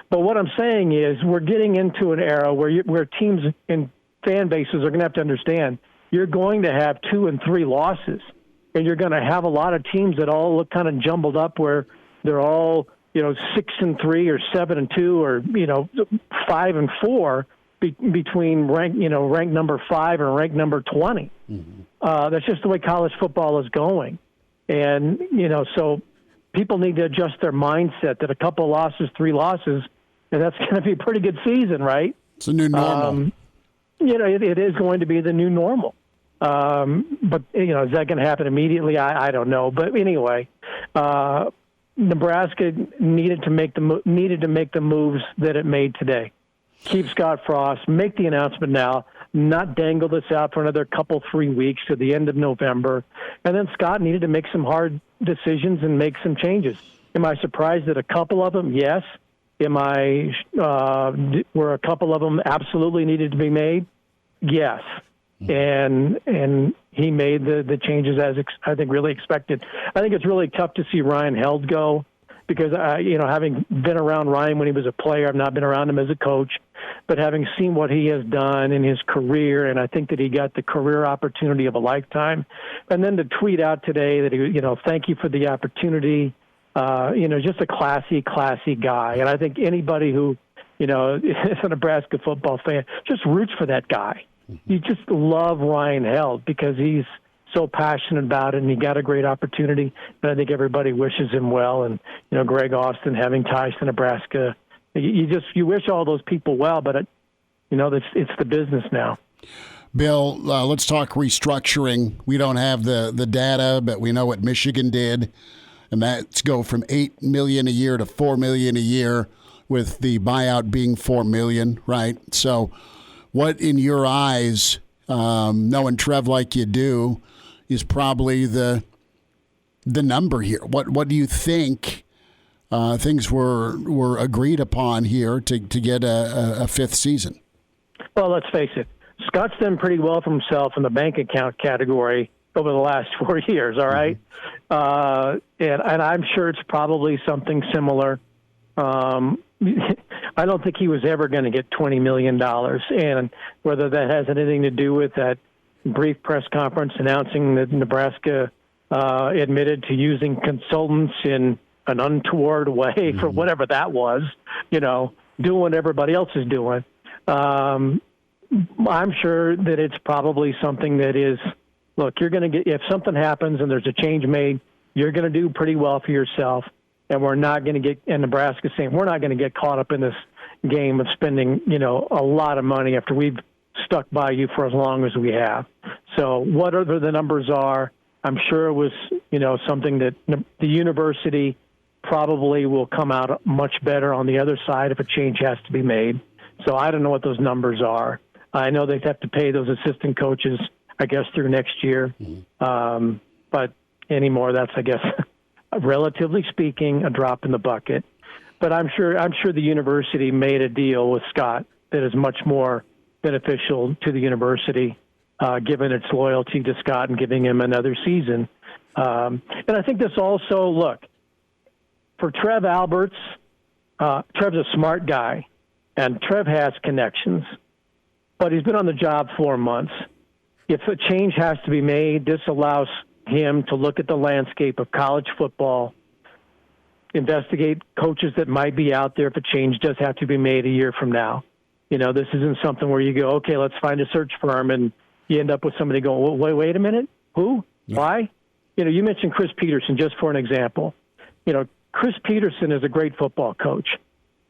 Speaker 8: But what I'm saying is we're getting into an era where teams and fan bases are going to have to understand you're going to have 2 and 3 losses, and you're going to have a lot of teams that all look kind of jumbled up where they're all 6-3 or 7-2 or 5-4 between rank number 5 and rank number 20. Mm-hmm. That's just the way college football is going, and so people need to adjust their mindset that a couple of losses, 3 losses, and that's going to be a pretty good season, right?
Speaker 4: It's a new normal.
Speaker 8: It is going to be the new normal. But is that going to happen immediately? I don't know. But anyway. Nebraska needed to make the moves that it made today. Keep Scott Frost, make the announcement now, not dangle this out for another 3 weeks to the end of November. And then Scott needed to make some hard decisions and make some changes. Am I surprised at a couple of them? Yes. Were a couple of them absolutely needed to be made? Yes. And he made the changes as I think really expected. I think it's really tough to see Ryan Held go because having been around Ryan when he was a player, I've not been around him as a coach, but having seen what he has done in his career, and I think that he got the career opportunity of a lifetime. And then to tweet out today that he, thank you for the opportunity. Just a classy guy, and I think anybody who is a Nebraska football fan just roots for that guy. You just love Ryan Held because he's so passionate about it, and he got a great opportunity. And I think everybody wishes him well. And Greg Austin having ties to Nebraska, you wish all those people well. But it's the business now.
Speaker 4: Bill, let's talk restructuring. We don't have the data, but we know what Michigan did, and that's go from $8 million a year to $4 million a year, with the buyout being $4 million, right? So. What, in your eyes, knowing Trev like you do, is probably the number here. What do you think things were agreed upon here to get a fifth season?
Speaker 8: Well, let's face it. Scott's done pretty well for himself in the bank account category over the last 4 years, all right? And I'm sure it's probably something similar. I don't think he was ever going to get $20 million. And whether that has anything to do with that brief press conference announcing that Nebraska admitted to using consultants in an untoward way for whatever that was, doing what everybody else is doing. I'm sure that it's probably something that is, look, you're going to get, if something happens and there's a change made, you're going to do pretty well for yourself. And we're not going to get, and Nebraska's saying, we're not going to get caught up in this game of spending, a lot of money after we've stuck by you for as long as we have. So whatever the numbers are, I'm sure it was, something that the university probably will come out much better on the other side if a change has to be made. So I don't know what those numbers are. I know they have to pay those assistant coaches, I guess, through next year. But anymore, that's, I guess, relatively speaking, a drop in the bucket. But I'm sure the university made a deal with Scott that is much more beneficial to the university, given its loyalty to Scott and giving him another season. And I think this also, look, for Trev Alberts, Trev's a smart guy, and Trev has connections. But he's been on the job 4 months. If a change has to be made, this allows him to look at the landscape of college football, investigate coaches that might be out there if a change does have to be made a year from now. This isn't something where you go, okay, let's find a search firm, and you end up with somebody going, wait a minute, who? Yeah. Why? You mentioned Chris Peterson, just for an example. Chris Peterson is a great football coach.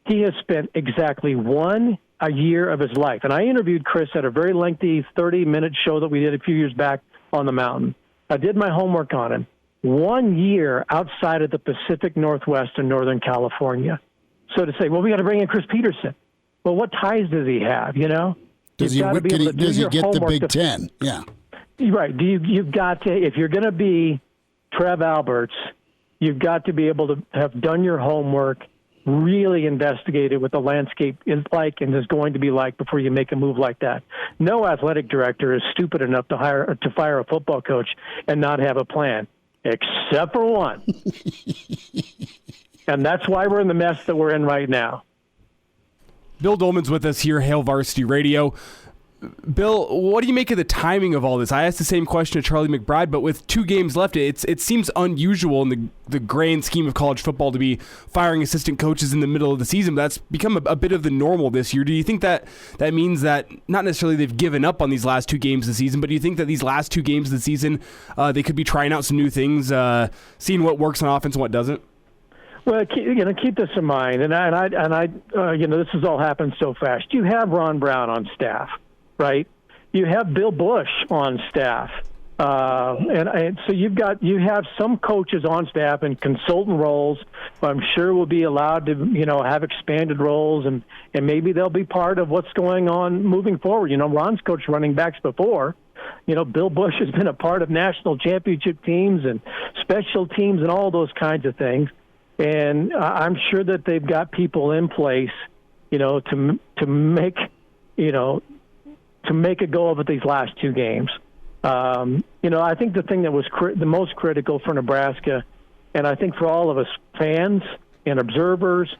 Speaker 8: He has spent exactly a year of his life. And I interviewed Chris at a very lengthy 30-minute show that we did a few years back on the mountain. I did my homework on him. 1 year outside of the Pacific Northwest and Northern California. So to say, well, we got to bring in Chris Peterson. Well, what ties does he have,
Speaker 4: Does he get the Big Ten? Yeah.
Speaker 8: Right. You've got to, if you're going to be Trev Alberts, you've got to be able to have done your homework, really investigated what the landscape is like and is going to be like before you make a move like that. No athletic director is stupid enough to fire a football coach and not have a plan, except for one. And that's why we're in the mess that we're in right now.
Speaker 6: Bill Doleman's with us here, Hail Varsity Radio. Bill, what do you make of the timing of all this? I asked the same question to Charlie McBride, but with 2 games left, it seems unusual in the grand scheme of college football to be firing assistant coaches in the middle of the season. But that's become a bit of the normal this year. Do you think that means that not necessarily they've given up on these last 2 games of the season, but do you think that these last 2 games of the season, they could be trying out some new things, seeing what works on offense and what doesn't?
Speaker 8: Well, keep this in mind, and I this has all happened so fast. You have Ron Brown on staff, right? You have Bill Bush on staff, and so you have some coaches on staff in consultant roles. I'm sure will be allowed to have expanded roles, and maybe they'll be part of what's going on moving forward. Ron's coached running backs before. Bill Bush has been a part of national championship teams and special teams and all those kinds of things. And I'm sure that they've got people in place, to make a go of it these last 2 games. I think the thing that was the most critical for Nebraska, and I think for all of us fans and observers,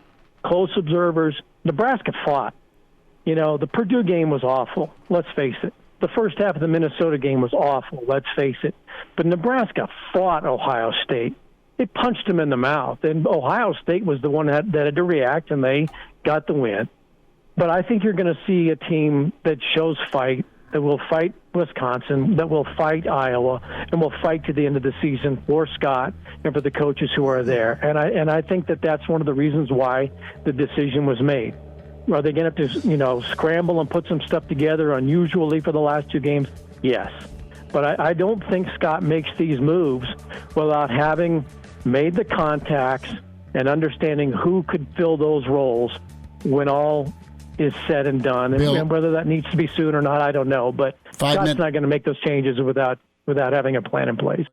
Speaker 8: close observers, Nebraska fought. The Purdue game was awful. Let's face it. The first half of the Minnesota game was awful. Let's face it. But Nebraska fought Ohio State. They punched him in the mouth, and Ohio State was the one that had to react, and they got the win. But I think you're going to see a team that shows fight, that will fight Wisconsin, that will fight Iowa, and will fight to the end of the season for Scott and for the coaches who are there. And I think that that's one of the reasons why the decision was made. Are they going to have to, scramble and put some stuff together unusually for the last 2 games? Yes. But I don't think Scott makes these moves without having made the contacts and understanding who could fill those roles when all is said and done.
Speaker 4: Bill,
Speaker 8: and whether that needs to be soon or not, I don't know. But Scott's not going to make those changes without having a plan in place.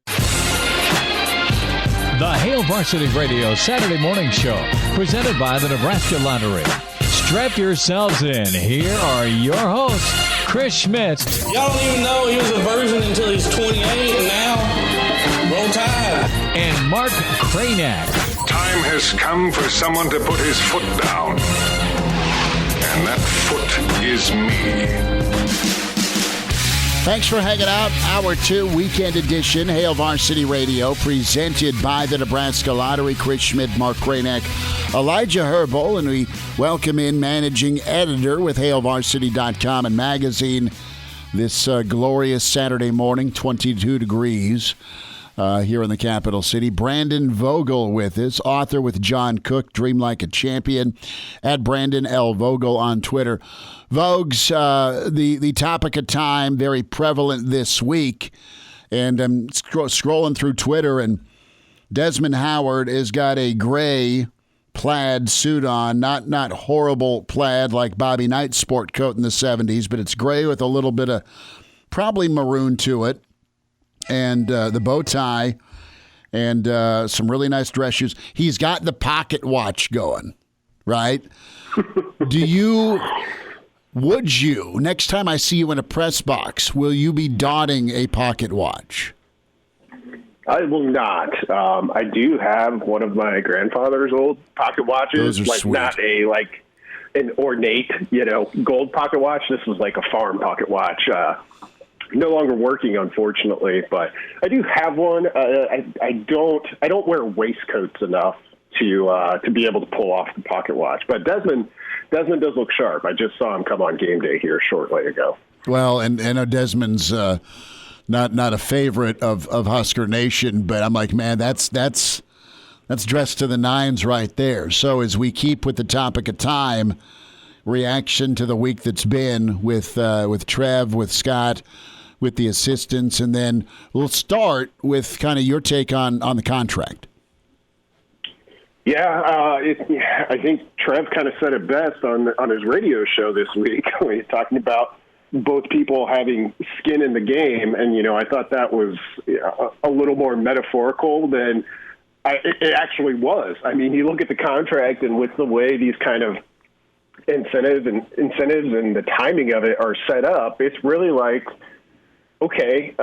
Speaker 1: The Hail Varsity Radio Saturday Morning Show, presented by the Nebraska Lottery. Strap yourselves in. Here are your hosts, Chris Schmidt.
Speaker 2: Y'all don't even know he was a virgin until he's 28, and now, roll tide.
Speaker 1: And Mark Kraynak.
Speaker 3: Time has come for someone to put his foot down. And that foot is me.
Speaker 4: Thanks for hanging out. Hour 2, weekend edition, Hail Varsity Radio, presented by the Nebraska Lottery. Chris Schmidt, Mark Kraynak, Elijah Herbal, and we welcome in managing editor with HailVarsity.com and magazine this glorious Saturday morning, 22 degrees here in the capital city. Brandon Vogel with us, author with John Cook, Dream Like a Champion, at Brandon L. Vogel on Twitter. Vogues, the topic of time, very prevalent this week, and I'm scrolling through Twitter, and Desmond Howard has got a gray plaid suit on, not horrible plaid like Bobby Knight's sport coat in the 70s, but it's gray with a little bit of probably maroon to it, and the bow tie, and some really nice dress shoes. He's got the pocket watch going, right? Would you, next time I see you in a press box, will you be donning a pocket watch?
Speaker 9: I will not. I do have one of my grandfather's old pocket watches.
Speaker 4: Those are
Speaker 9: like
Speaker 4: sweet.
Speaker 9: Not an ornate, gold pocket watch. This was like a farm pocket watch. No longer working, unfortunately, but I do have one. I don't wear waistcoats enough to be able to pull off the pocket watch. But Desmond does look sharp. I just saw him come on game day here shortly ago. Well,
Speaker 4: and I know Desmond's not a favorite of Husker Nation, but I'm like, man, that's dressed to the nines right there. So as we keep with the topic of time, reaction to the week that's been with Trev, with Scott, with the assistants, and then we'll start with kind of your take on the contract.
Speaker 9: Yeah, I think Trev kind of said it best on his radio show this week when he's talking about both people having skin in the game, and I thought that was a little more metaphorical than it actually was. I mean, you look at the contract, and with the way these kind of incentives and the timing of it are set up, it's really like, okay,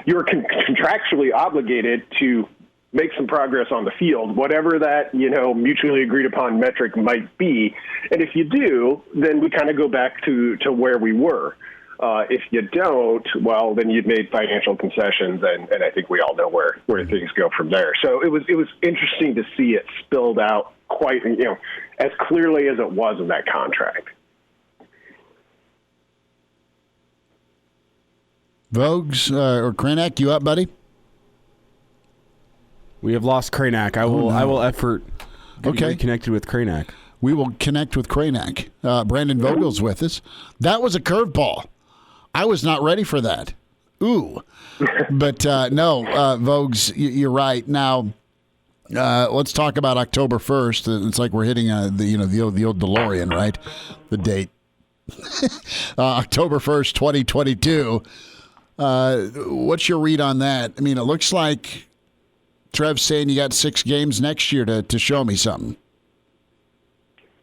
Speaker 9: you're contractually obligated to make some progress on the field, whatever that, mutually agreed upon metric might be. And if you do, then we kind of go back to where we were. If you don't, well, then you've made financial concessions, and I think we all know where things go from there. So it was interesting to see it spilled out quite, as clearly as it was in that contract.
Speaker 4: Vogues or Kraynak, you up, buddy?
Speaker 6: We have lost Kraynak. I will effort to be reconnected with Kraynak.
Speaker 4: We will connect with Kraynak. Brandon Vogel's with us. That was a curveball. I was not ready for that. Ooh. But no, Vogues, you're right. Now, let's talk about October 1st. It's like we're hitting the old DeLorean, right? The date. October 1st, 2022. What's your read on that? I mean, it looks like Trev's saying you got 6 games next year to show me something.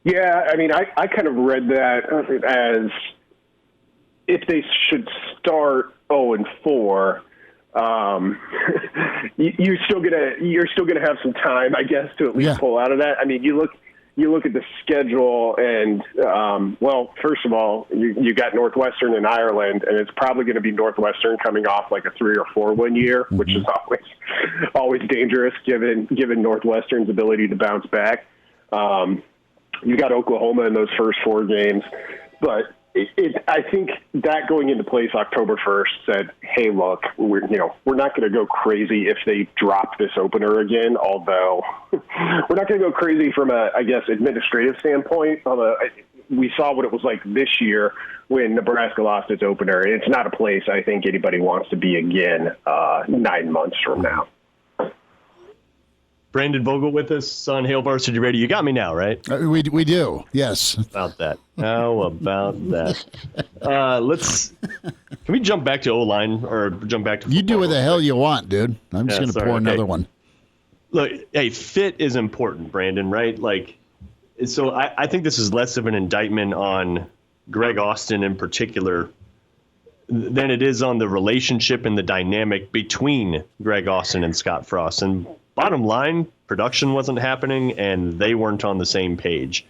Speaker 9: Yeah, I mean, I kind of read that as if they should start 0-4, you're still gonna have some time, I guess, to at least pull out of that. I mean, you look at the schedule, and well, first of all, you got Northwestern in Ireland, and it's probably going to be Northwestern coming off like a 3 or 4 win year, which is always dangerous given Northwestern's ability to bounce back. You got Oklahoma in those first 4 games, but I think that going into place October 1st said, hey, look, we're not going to go crazy if they drop this opener again, although we're not going to go crazy from a, I guess, administrative standpoint. Although we saw what it was like this year when Nebraska lost its opener. It's not a place I think anybody wants to be again 9 months from now.
Speaker 5: Brandon Vogel with us on Hail Varsity Radio. You got me now, right?
Speaker 4: We do, yes.
Speaker 5: How about that? Can we jump back to O-line or jump back to football?
Speaker 4: You do what the hell you want, dude. I'm just going to pour another one.
Speaker 5: Look, hey, fit is important, Brandon, right? Like, so I think this is less of an indictment on Greg Austin in particular than it is on the relationship and the dynamic between Greg Austin and Scott Frost. And bottom line, production wasn't happening and they weren't on the same page.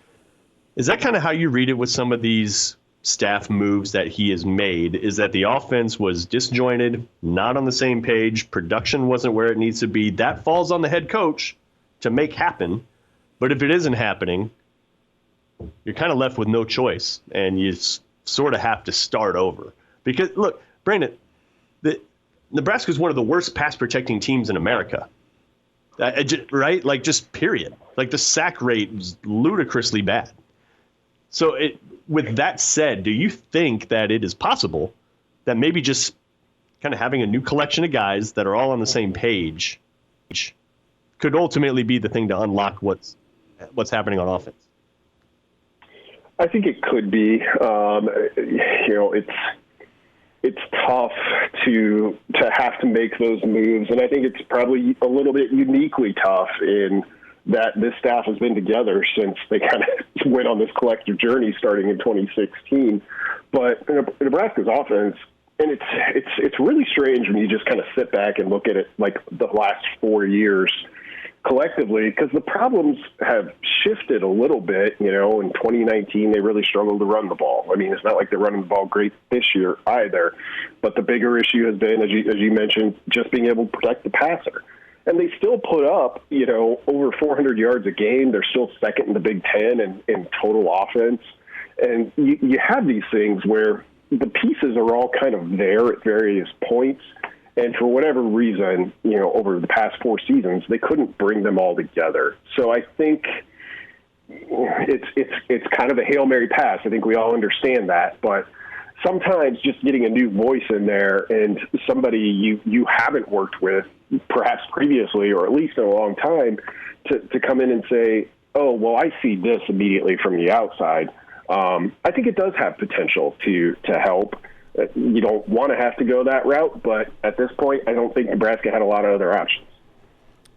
Speaker 5: Is that kind of how you read it with some of these staff moves that he has made, is that the offense was disjointed, not on the same page, production wasn't where it needs to be? That falls on the head coach to make happen. But if it isn't happening, you're kind of left with no choice, and you sort of have to start over. Because, look, Brandon, Nebraska is one of the worst pass-protecting teams in America, right? Like, just period. Like, the sack rate is ludicrously bad. So with that said, do you think that it is possible that maybe just kind of having a new collection of guys that are all on the same page could ultimately be the thing to unlock what's happening on offense?
Speaker 9: I think it could be. It's tough to have to make those moves, and I think it's probably a little bit uniquely tough in that this staff has been together since they kind of went on this collective journey starting in 2016. But Nebraska's offense, and it's really strange when you just kind of sit back and look at it like the last 4 years collectively, because the problems have shifted a little bit. In 2019, they really struggled to run the ball. I mean, it's not like they're running the ball great this year either, but the bigger issue has been, as you mentioned, just being able to protect the passer. And they still put up, over 400 yards a game. They're still second in the Big Ten in total offense. And you have these things where the pieces are all kind of there at various points. And for whatever reason, over the past 4 seasons, they couldn't bring them all together. So I think it's kind of a Hail Mary pass. I think we all understand that. But sometimes just getting a new voice in there and somebody you haven't worked with perhaps previously or at least in a long time to come in and say, oh, well, I see this immediately from the outside. I think it does have potential to help. You don't want to have to go that route, but at this point, I don't think Nebraska had a lot of other options.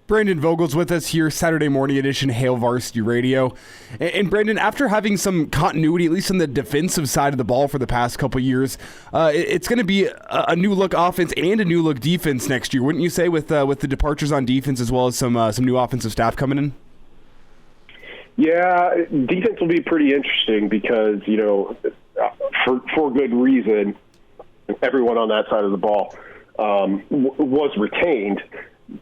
Speaker 6: Brandon Vogel's with us here, Saturday morning edition, Hail Varsity Radio. And Brandon, after having some continuity, at least on the defensive side of the ball for the past couple of years, it's going to be a new look offense and a new look defense next year, wouldn't you say, with the departures on defense as well as some new offensive staff coming in?
Speaker 9: Yeah, defense will be pretty interesting because, for good reason, everyone on that side of the ball was retained.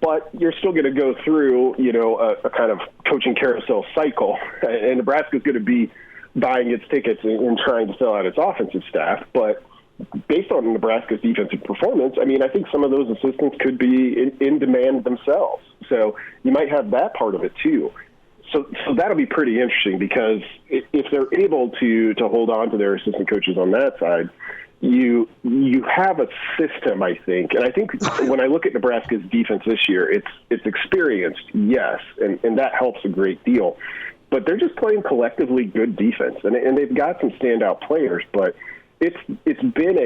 Speaker 9: But you're still going to go through, a kind of coaching carousel cycle. And Nebraska's going to be buying its tickets and trying to fill out its offensive staff. But based on Nebraska's defensive performance, I mean, I think some of those assistants could be in demand themselves. So you might have that part of it, too. So that'll be pretty interesting because if they're able to hold on to their assistant coaches on that side, you have a system, I think. And I think when I look at Nebraska's defense this year, it's experienced, yes, and that helps a great deal. But they're just playing collectively good defense, and they've got some standout players. But it's been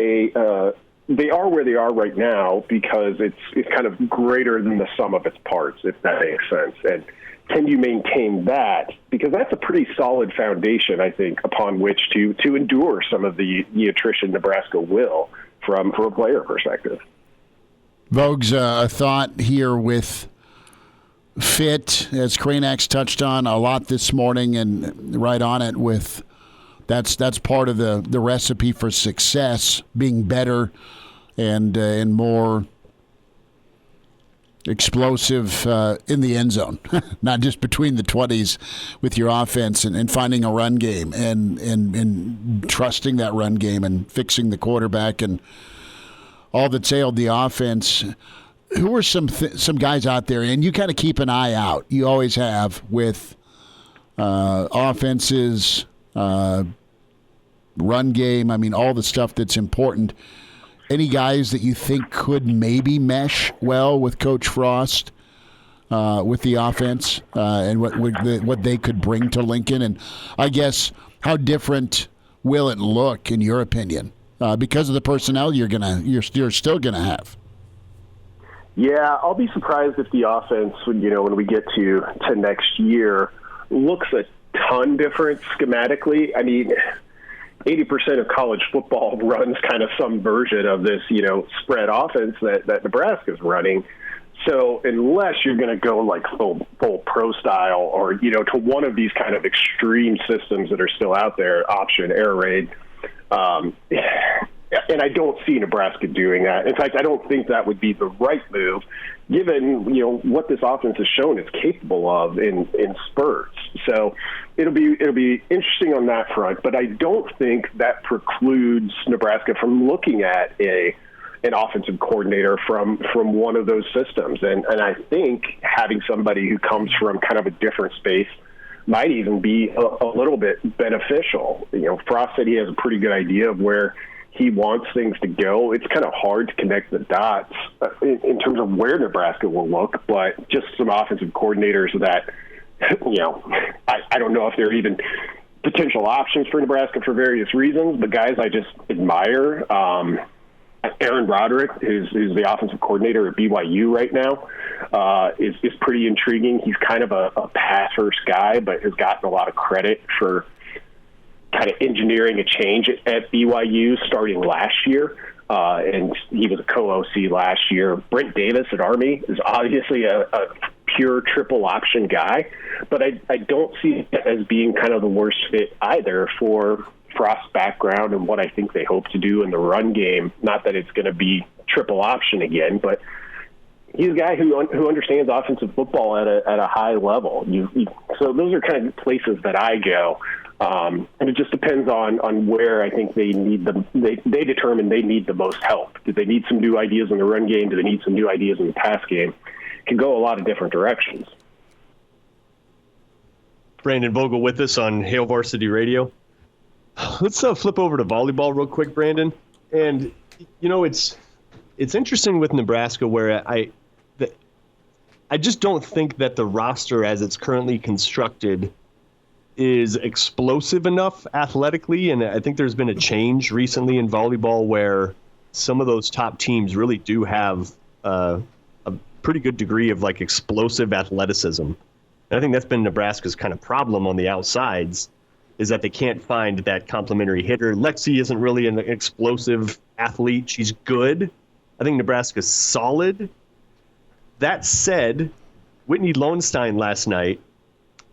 Speaker 9: they are where they are right now because it's kind of greater than the sum of its parts, if that makes sense. And can you maintain that? Because that's a pretty solid foundation, I think, upon which to endure some of the attrition Nebraska will from a player perspective.
Speaker 4: Vogues, a thought here with fit, as Kraynak's touched on a lot this morning and right on it with that's part of the recipe for success, being better and more explosive in the end zone, not just between the 20s with your offense and finding a run game and trusting that run game and fixing the quarterback and all that's ailed the offense. Who are some guys out there, and you kind of keep an eye out, you always have, with offenses, run game, I mean, all the stuff that's important. Any guys that you think could maybe mesh well with Coach Frost, with the offense, and what they could bring to Lincoln? And I guess, how different will it look, in your opinion, because of the personnel you're still gonna have.
Speaker 9: Yeah, I'll be surprised if the offense, when we get to next year, looks a ton different schematically. I mean, 80% of college football runs kind of some version of this, spread offense that Nebraska's running. So unless you're going to go like full pro style or, to one of these kind of extreme systems that are still out there, option, air raid, and I don't see Nebraska doing that. In fact, I don't think that would be the right move, given what this offense has shown it's capable of in spurts. So it'll be interesting on that front. But I don't think that precludes Nebraska from looking at an offensive coordinator from one of those systems. And I think having somebody who comes from kind of a different space might even be a little bit beneficial. Frost said he has a pretty good idea of where he wants things to go. It's kind of hard to connect the dots in terms of where Nebraska will look, but just some offensive coordinators that, I don't know if they're even potential options for Nebraska for various reasons, but guys I just admire. Aaron Roderick, who's the offensive coordinator at BYU right now, is pretty intriguing. He's kind of a pass-first guy, but has gotten a lot of credit for kind of engineering a change at BYU starting last year, and he was a co-OC last year. Brent Davis at Army is obviously a pure triple option guy, but I don't see it as being kind of the worst fit either for Frost's background and what I think they hope to do in the run game. Not that it's going to be triple option again, but he's a guy who understands offensive football at a high level. So those are kind of places that I go. And it just depends on where I think they need they determine they need the most help. Do they need some new ideas in the run game? Do they need some new ideas in the pass game? It can go a lot of different directions.
Speaker 5: Brandon Vogel with us on Hail Varsity Radio. Let's flip over to volleyball real quick, Brandon. And, it's interesting with Nebraska where I just don't think that the roster as it's currently constructed is explosive enough athletically, and I think there's been a change recently in volleyball where some of those top teams really do have a pretty good degree of like explosive athleticism. And I think that's been Nebraska's kind of problem on the outsides, is that they can't find that complementary hitter. Lexi isn't really an explosive athlete. She's good. I think Nebraska's solid. That said, Whitney Lowenstein last night,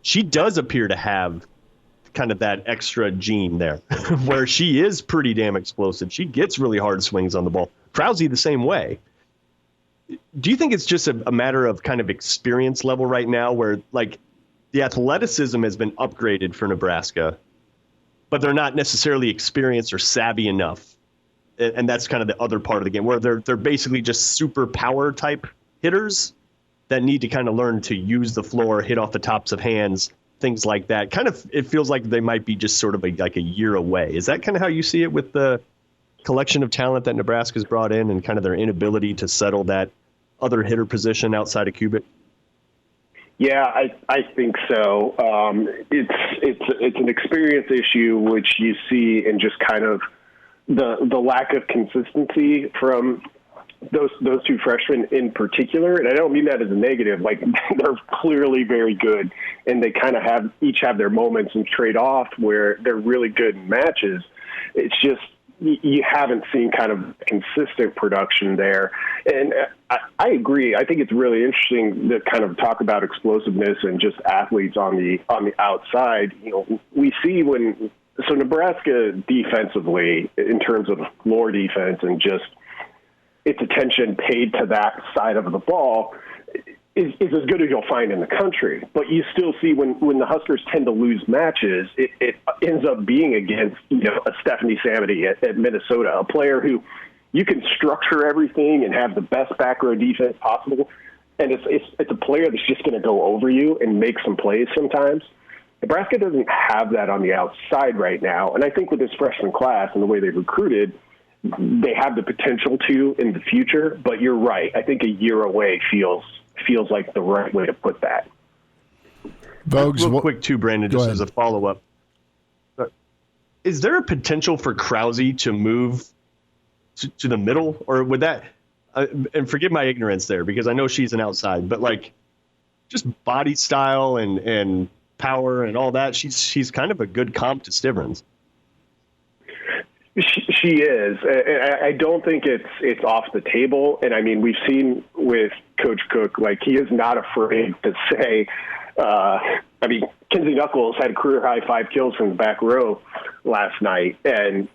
Speaker 5: she does appear to have kind of that extra gene there where she is pretty damn explosive. She gets really hard swings on the ball. Krause the same way. Do you think it's just a matter of kind of experience level right now where like the athleticism has been upgraded for Nebraska, but they're not necessarily experienced or savvy enough? And that's kind of the other part of the game where they're basically just super power type hitters that need to kind of learn to use the floor, hit off the tops of hands, things like that. Kind of, it feels like they might be just sort of like a year away. Is that kind of how you see it with the collection of talent that Nebraska's brought in and kind of their inability to settle that other hitter position outside of Kubik?
Speaker 9: Yeah, I think so. It's an experience issue, which you see in just kind of the lack of consistency from those two freshmen in particular. And I don't mean that as a negative. Like, they're clearly very good, and they kind of each have their moments and trade off where they're really good in matches. It's just you haven't seen kind of consistent production there. And I agree. I think it's really interesting to kind of talk about explosiveness and just athletes on the outside. We see so Nebraska defensively, in terms of floor defense and just its attention paid to that side of the ball, is as good as you'll find in the country. But you still see when the Huskers tend to lose matches, it ends up being against a Stephanie Samity at Minnesota, a player who you can structure everything and have the best back row defense possible, and it's a player that's just going to go over you and make some plays sometimes. Nebraska doesn't have that on the outside right now, and I think with this freshman class and the way they've recruited, they have the potential to in the future. But you're right. I think a year away feels like the right way to put that.
Speaker 5: Vogues, real quick too, Brandon, just as a follow-up. is there a potential for Krause to move to the middle, or would that? And forgive my ignorance there, because I know she's an outside, but like just body style and power and all that, she's kind of a good comp to Stivrins.
Speaker 9: She is. I don't think it's off the table. And I mean, we've seen with Coach Cook, like, he is not afraid to say, I mean, Kinsey Knuckles had a career high 5 kills from the back row last night, and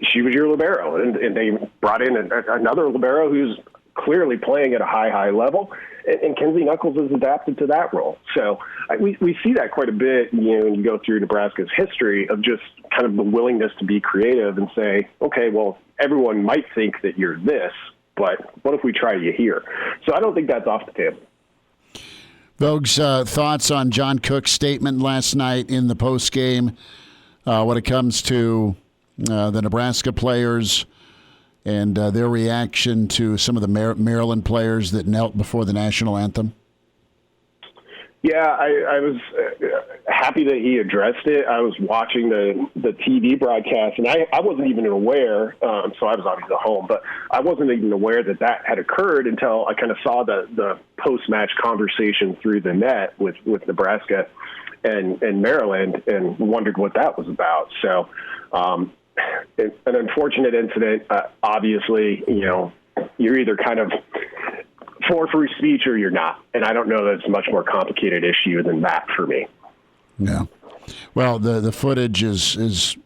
Speaker 9: she was your libero, and they brought in another libero who's clearly playing at a high level, and Kinsey Knuckles has adapted to that role. So we see that quite a bit, when you go through Nebraska's history of just kind of the willingness to be creative and say, okay, well, everyone might think that you're this, but what if we try you here? So I don't think that's off the table.
Speaker 4: Vogue's thoughts on John Cook's statement last night in the postgame when it comes to the Nebraska players and their reaction to some of the Maryland players that knelt before the national anthem?
Speaker 9: Yeah, I was happy that he addressed it. I was watching the TV broadcast, and I wasn't even aware, so I was obviously at home, but I wasn't even aware that had occurred until I kind of saw the post-match conversation through the net with Nebraska and Maryland, and wondered what that was about. So an unfortunate incident. Obviously, you're either kind of for free speech or you're not. And I don't know that it's a much more complicated issue than that for me.
Speaker 4: Yeah. Well, the footage is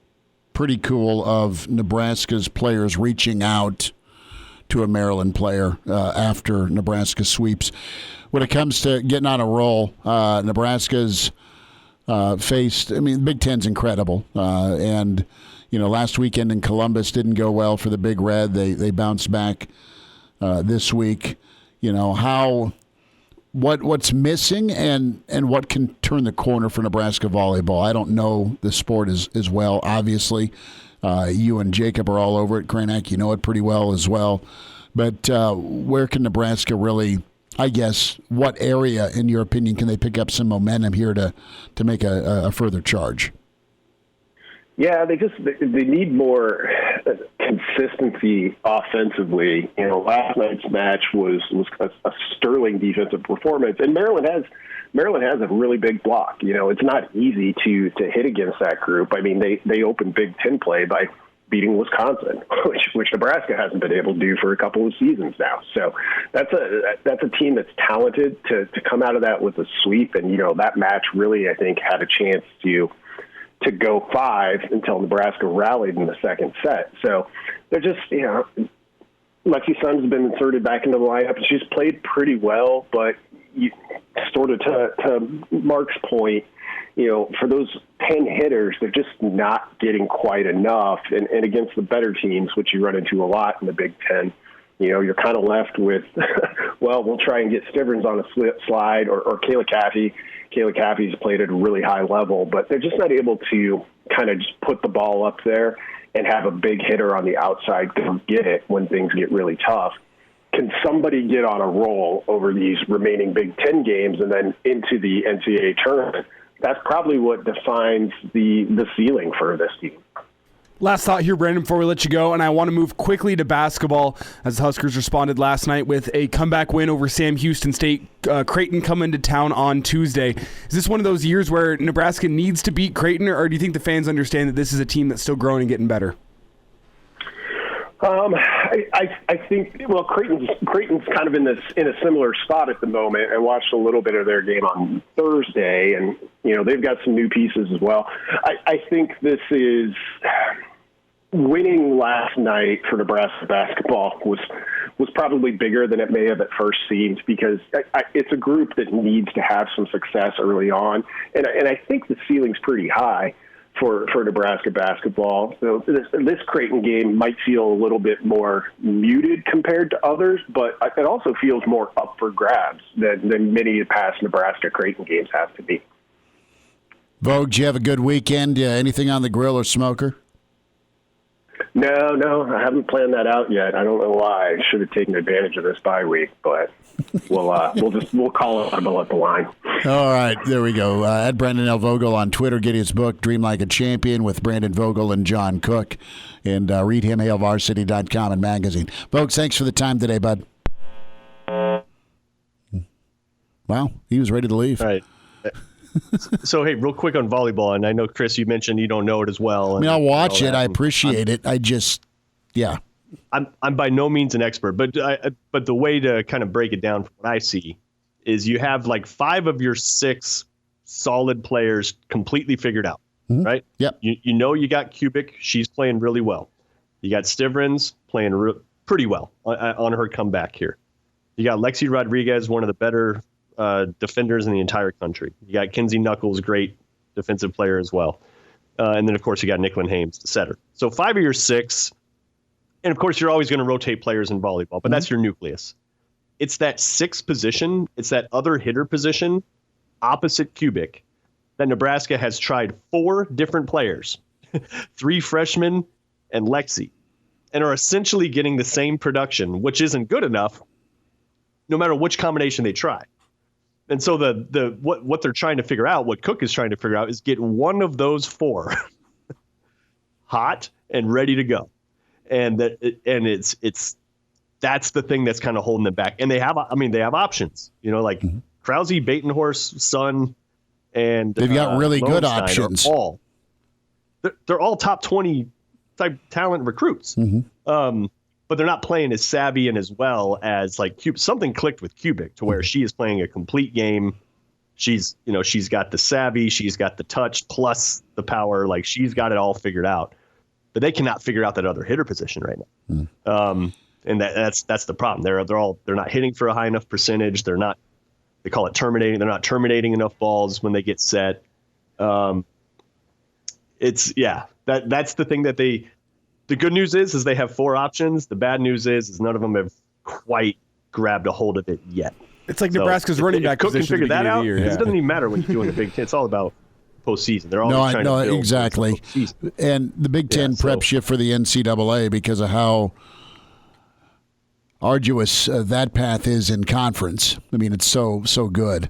Speaker 4: pretty cool of Nebraska's players reaching out to a Maryland player after Nebraska sweeps. When it comes to getting on a roll, Nebraska's faced, Big Ten's incredible. And, last weekend in Columbus didn't go well for the Big Red. They bounced back this week. What's missing and what can turn the corner for Nebraska volleyball? I don't know the sport as well, obviously. You and Jacob are all over it. Kraynak, you know it pretty well as well. But where can Nebraska really, I guess, what area, in your opinion, can they pick up some momentum here to make a further charge?
Speaker 9: Yeah, they need more consistency offensively. Last night's match was a sterling defensive performance, and Maryland has a really big block. It's not easy to hit against that group. They opened Big Ten play by beating Wisconsin, which Nebraska hasn't been able to do for a couple of seasons now. So that's a team that's talented to come out of that with a sweep, and that match really, I think, had a chance to go 5 until Nebraska rallied in the second set. So they're just, Lexi Sun's been inserted back into the lineup. She's played pretty well, but sort of to Mark's point, for those 10 hitters, they're just not getting quite enough. And against the better teams, which you run into a lot in the Big Ten, you're kind of left with, well, we'll try and get Stivrins on a slide or Kayla Caffey. Kayla Caffey's played at a really high level, but they're just not able to kind of just put the ball up there and have a big hitter on the outside go get it when things get really tough. Can somebody get on a roll over these remaining Big Ten games and then into the NCAA tournament? That's probably what defines the ceiling for this team.
Speaker 6: Last thought here, Brandon, before we let you go, and I want to move quickly to basketball as the Huskers responded last night with a comeback win over Sam Houston State. Creighton coming to town on Tuesday. Is this one of those years where Nebraska needs to beat Creighton, or do you think the fans understand that this is a team that's still growing and getting better?
Speaker 9: I think, well, Creighton's kind of in a similar spot at the moment. I watched a little bit of their game on Thursday, and they've got some new pieces as well. I think this is winning last night for Nebraska basketball was probably bigger than it may have at first seemed, because it's a group that needs to have some success early on, and I think the ceiling's pretty high for Nebraska basketball. So this Creighton game might feel a little bit more muted compared to others, but it also feels more up for grabs than many past Nebraska Creighton games have to be.
Speaker 4: Vogue, did you have a good weekend? Anything on the grill or smoker?
Speaker 9: No, I haven't planned that out yet. I don't know why. I should have taken advantage of this bye week, but we'll call it audible at the line.
Speaker 4: All right, there we go. At Brandon L. Vogel on Twitter. Get his book, Dream Like a Champion, with Brandon Vogel and John Cook. And read him, HailVarsity.com and magazine. Folks, thanks for the time today, bud. Wow, he was ready to leave.
Speaker 5: All right. So, hey, real quick on volleyball, and I know, Chris, you mentioned you don't know it as well.
Speaker 4: I mean, I'll watch it. I appreciate it. I just, yeah.
Speaker 5: I'm by no means an expert, but the way to kind of break it down from what I see is you have like 5 of your 6 solid players completely figured out, right?
Speaker 4: Yep.
Speaker 5: You got Kubik. She's playing really well. You got Stivrins playing pretty well on her comeback here. You got Lexi Rodriguez, one of the better defenders in the entire country. You got Kinsey Knuckles, great defensive player as well. And then, of course, you got Nicklin Hames, the setter. So 5 of your 6. And, of course, you're always going to rotate players in volleyball, but that's your nucleus. It's that 6th position. It's that other hitter position opposite Kubik that Nebraska has tried 4 different players, 3 freshmen and Lexi, and are essentially getting the same production, which isn't good enough no matter which combination they try. And so what they're trying to figure out, what Cook is trying to figure out, is get one of those 4 hot and ready to go. And that's the thing that's kind of holding them back. And they have options, like Krause, Batenhorst, Sun, and
Speaker 4: they've got really good options.
Speaker 5: They're all top 20 type talent recruits. But they're not playing as savvy and as well as like something clicked with Kubik to where she is playing a complete game. She's got the savvy, she's got the touch plus the power. Like she's got it all figured out, but they cannot figure out that other hitter position right now. And that's the problem. They're not hitting for a high enough percentage. They call it terminating. They're not terminating enough balls when they get set. That's the thing that the good news is they have 4 options. The bad news is none of them have quite grabbed a hold of it yet.
Speaker 6: It's like Nebraska's running back
Speaker 5: position. Cook can figure that out.
Speaker 6: Year,
Speaker 5: It doesn't even matter when you're doing the Big Ten. It's all about postseason. They're always trying to build
Speaker 4: exactly. And the Big Ten preps you for the NCAA because of how arduous that path is in conference. I mean, it's so good.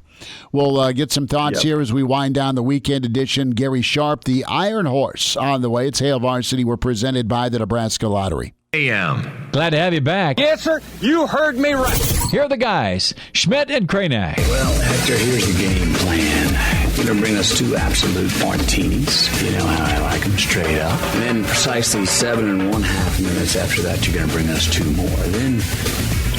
Speaker 4: We'll get some thoughts here as we wind down the weekend edition. Gary Sharp, the Iron Horse, on the way. It's Hail Varsity. We're presented by the Nebraska Lottery.
Speaker 1: AM. Glad to have you back.
Speaker 10: Yes, sir. You heard me right.
Speaker 1: Here are the guys, Schmidt and Kraynak.
Speaker 11: Well, Hector, here's the game plan. You're going to bring us 2 absolute martinis. You know how I like them, straight up. And then precisely 7.5 minutes after that, you're going to bring us 2 more. Then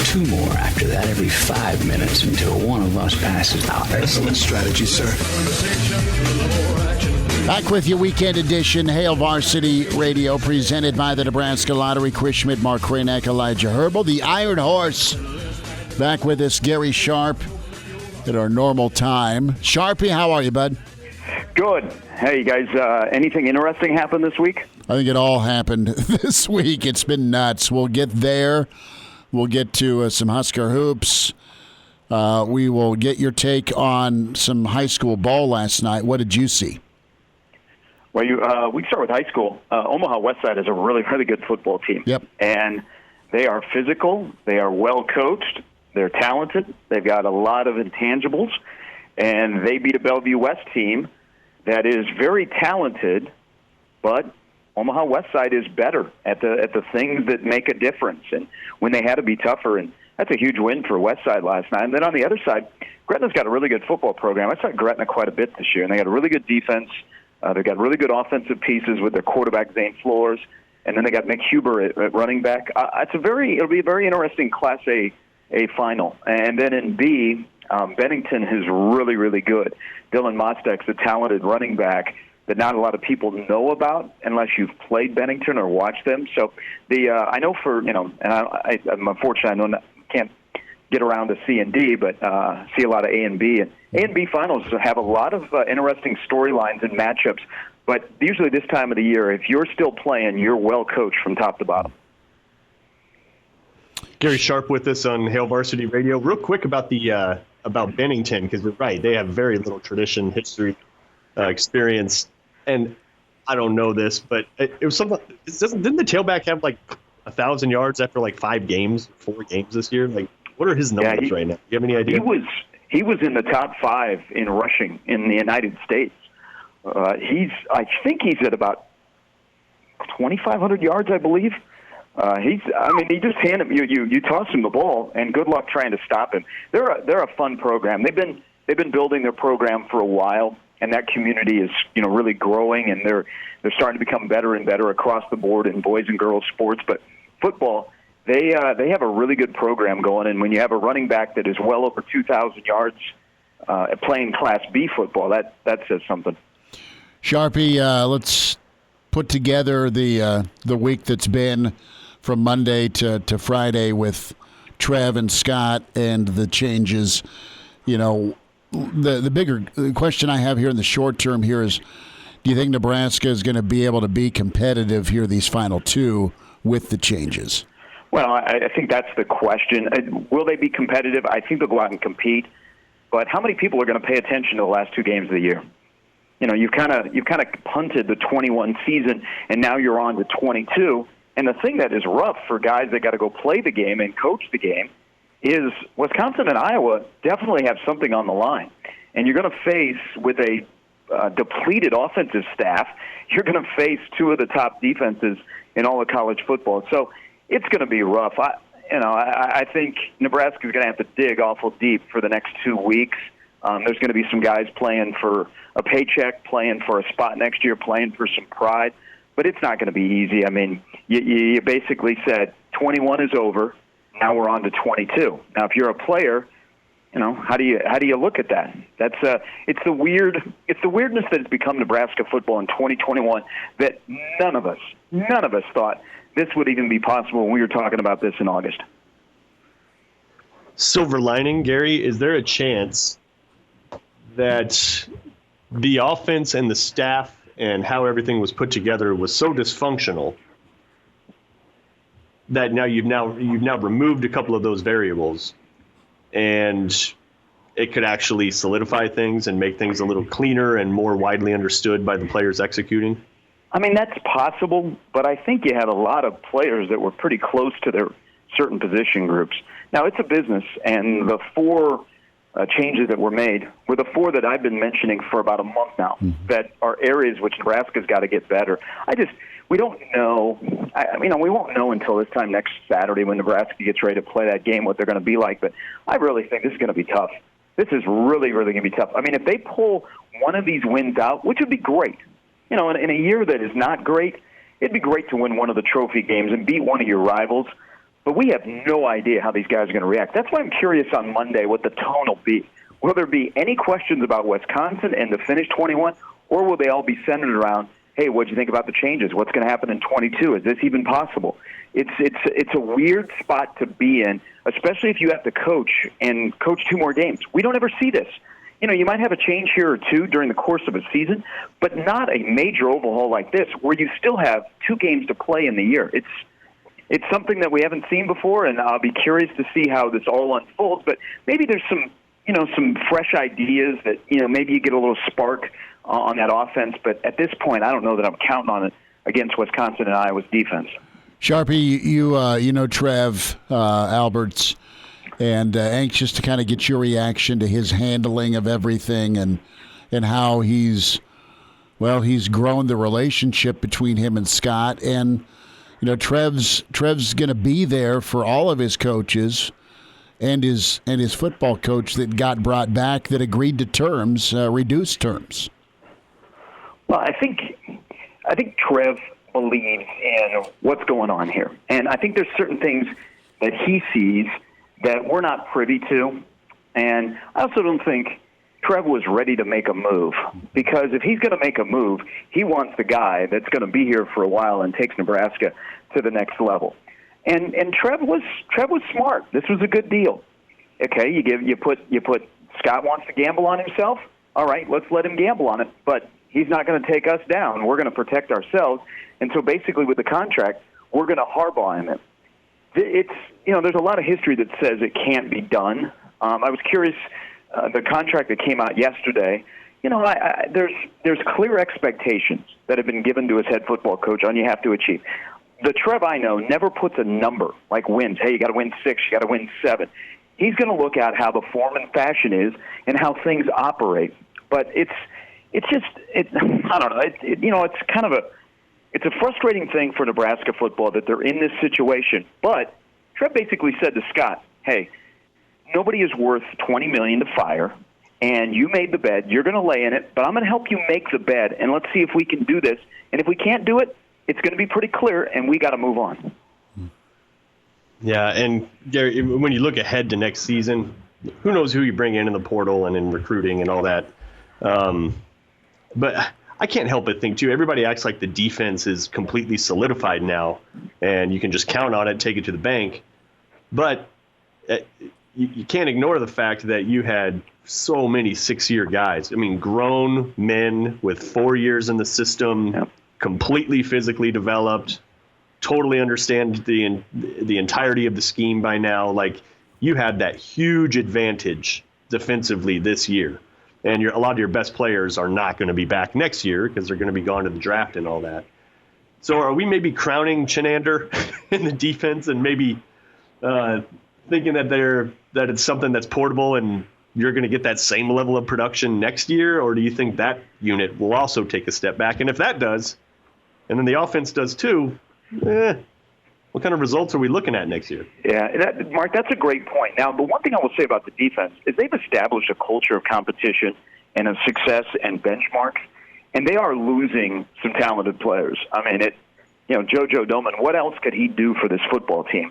Speaker 11: 2 more after that every 5 minutes until one of us passes out.
Speaker 10: Excellent strategy, sir.
Speaker 4: Back with you, weekend edition, Hail Varsity Radio, presented by the Nebraska Lottery. Chris Schmidt, Mark Kraynak, Elijah Herbal, the Iron Horse. Back with us, Gary Sharp, at our normal time. Sharpie, how are you, bud?
Speaker 12: Good. Hey, you guys, anything interesting happen this week?
Speaker 4: I think it all happened this week. It's been nuts. We'll get there. We'll get to some Husker hoops. We will get your take on some high school ball last night. What did you see?
Speaker 12: Well, we start with high school. Omaha Westside is a really, really good football team.
Speaker 4: Yep.
Speaker 12: And they are physical. They are well coached. They're talented. They've got a lot of intangibles. And they beat a Bellevue West team that is very talented, but Omaha Westside is better at the things that make a difference. And when they had to be tougher, and that's a huge win for Westside last night. And then on the other side, Gretna's got a really good football program. I saw Gretna quite a bit this year, and they got a really good defense. They've got really good offensive pieces with their quarterback, Zane Flores, and then they got Nick Huber at running back. It'll be a very interesting Class A final. And then in B, Bennington is really, really good. Dylan Mostek's a talented running back that not a lot of people know about unless you've played Bennington or watched them. So I know and I'm unfortunate, I can't get around to C and D, but see a lot of A and B. And A and B finals have a lot of interesting storylines and matchups. But usually this time of the year, if you're still playing, you're well coached from top to bottom.
Speaker 5: Gary Sharp with us on Hail Varsity Radio. Real quick about about Bennington, because you're right, they have very little tradition, history, experience, and I don't know this, but it was something. Didn't the tailback have like 1,000 yards after like 4 games this year? Like What are his numbers right now? Do you have any idea?
Speaker 12: He was in the top 5 in rushing in the United States. I think he's at about 2,500 yards, I believe. You just hand him, you toss him the ball, and good luck trying to stop him. They're a fun program. They've been building their program for a while, and that community is really growing, and they're starting to become better and better across the board in boys and girls sports. But football, they have a really good program going, and when you have a running back that is well over 2,000 yards playing Class B football, that says something.
Speaker 4: Sharpie, let's put together the week that's been from Monday to Friday with Trev and Scott and the changes. The bigger question I have here in the short term here is, do you think Nebraska is going to be able to be competitive here these final 2 with the changes?
Speaker 12: Well, I think that's the question. Will they be competitive? I think they'll go out and compete. But how many people are going to pay attention to the last 2 games of the year? You've kind of punted the 21 season, and now you're on to 22. And the thing that is rough for guys that got to go play the game and coach the game is Wisconsin and Iowa definitely have something on the line. And you're going to face, with a depleted offensive staff, you're going to face 2 of the top defenses in all of college football. So it's going to be rough. I think Nebraska's going to have to dig awful deep for the next 2 weeks. There's going to be some guys playing for a paycheck, playing for a spot next year, playing for some pride. But it's not going to be easy. I mean, you basically said 21 is over. Now we're on to 22. Now, if you're a player, how do you look at that? That's it's the weirdness that has become Nebraska football in 2021 that none of us thought this would even be possible when we were talking about this in August.
Speaker 5: Silver lining, Gary, is there a chance that the offense and the staff and how everything was put together was so dysfunctional that now you've removed a couple of those variables, and it could actually solidify things and make things a little cleaner and more widely understood by the players executing?
Speaker 12: I mean, that's possible, but I think you had a lot of players that were pretty close to their certain position groups. Now, it's a business, and the 4 changes that were made were the 4 that I've been mentioning for about a month now, that are areas which Nebraska's got to get better. We don't know. We won't know until this time next Saturday when Nebraska gets ready to play that game what they're going to be like, but I really think this is going to be tough. This is really, really going to be tough. I mean, if they pull one of these wins out, which would be great, in a year that is not great, it'd be great to win one of the trophy games and beat one of your rivals. But we have no idea how these guys are going to react. That's why I'm curious on Monday what the tone will be. Will there be any questions about Wisconsin and the finish 21, or will they all be centered around, hey, what do you think about the changes? What's going to happen in 22? Is this even possible? It's a weird spot to be in, especially if you have to coach 2 more games. We don't ever see this. You might have a change here or 2 during the course of a season, but not a major overhaul like this where you still have 2 games to play in the year. It's something that we haven't seen before, and I'll be curious to see how this all unfolds. But maybe there's some fresh ideas that, maybe you get a little spark on that offense. But at this point, I don't know that I'm counting on it against Wisconsin and Iowa's defense.
Speaker 4: Sharpie, you know Trev Alberts, and anxious to kind of get your reaction to his handling of everything and how he's grown the relationship between him and Scott. And Trev's going to be there for all of his coaches and his football coach that got brought back that agreed to terms, reduced terms.
Speaker 12: Well, I think Trev believes in what's going on here, and I think there's certain things that he sees that we're not privy to, and I also don't think Trev was ready to make a move, because if he's going to make a move, he wants the guy that's going to be here for a while and takes Nebraska to the next level. And Trev was smart. This was a good deal. Okay, you put Scott wants to gamble on himself. All right, let's let him gamble on it, but he's not going to take us down. We're going to protect ourselves. And so basically with the contract, we're going to hardball him. It's there's a lot of history that says it can't be done. I was curious. The contract that came out yesterday, there's clear expectations that have been given to his head football coach on you have to achieve. The Trev I know never puts a number like wins. Hey, you got to win 6, you got to win 7. He's going to look at how the form and fashion is and how things operate. But it's just I don't know. It's kind of it's a frustrating thing for Nebraska football that they're in this situation. But Trev basically said to Scott, "Hey, nobody is worth $20 million to fire, and you made the bed. You're going to lay in it, but I'm going to help you make the bed, and let's see if we can do this. And if we can't do it, it's going to be pretty clear, and we got to move on."
Speaker 5: Yeah, and Gary, when you look ahead to next season, who knows who you bring in the portal and in recruiting and all that. But I can't help but think, too, everybody acts like the defense is completely solidified now, and you can just count on it, take it to the bank. But you can't ignore the fact that you had so many 6-year guys. I mean, grown men with 4 years in the system, completely physically developed, totally understand the entirety of the scheme by now. Like, you had that huge advantage defensively this year. And a lot of your best players are not going to be back next year because they're going to be gone to the draft and all that. So are we maybe crowning Chenander in the defense and maybe thinking that it's something that's portable and you're going to get that same level of production next year? Or do you think that unit will also take a step back? And if that does, and then the offense does too, what kind of results are we looking at next year?
Speaker 12: Yeah, Mark, that's a great point. Now, the one thing I will say about the defense is they've established a culture of competition and of success and benchmarks, and they are losing some talented players. I mean, JoJo Doleman, what else could he do for this football team?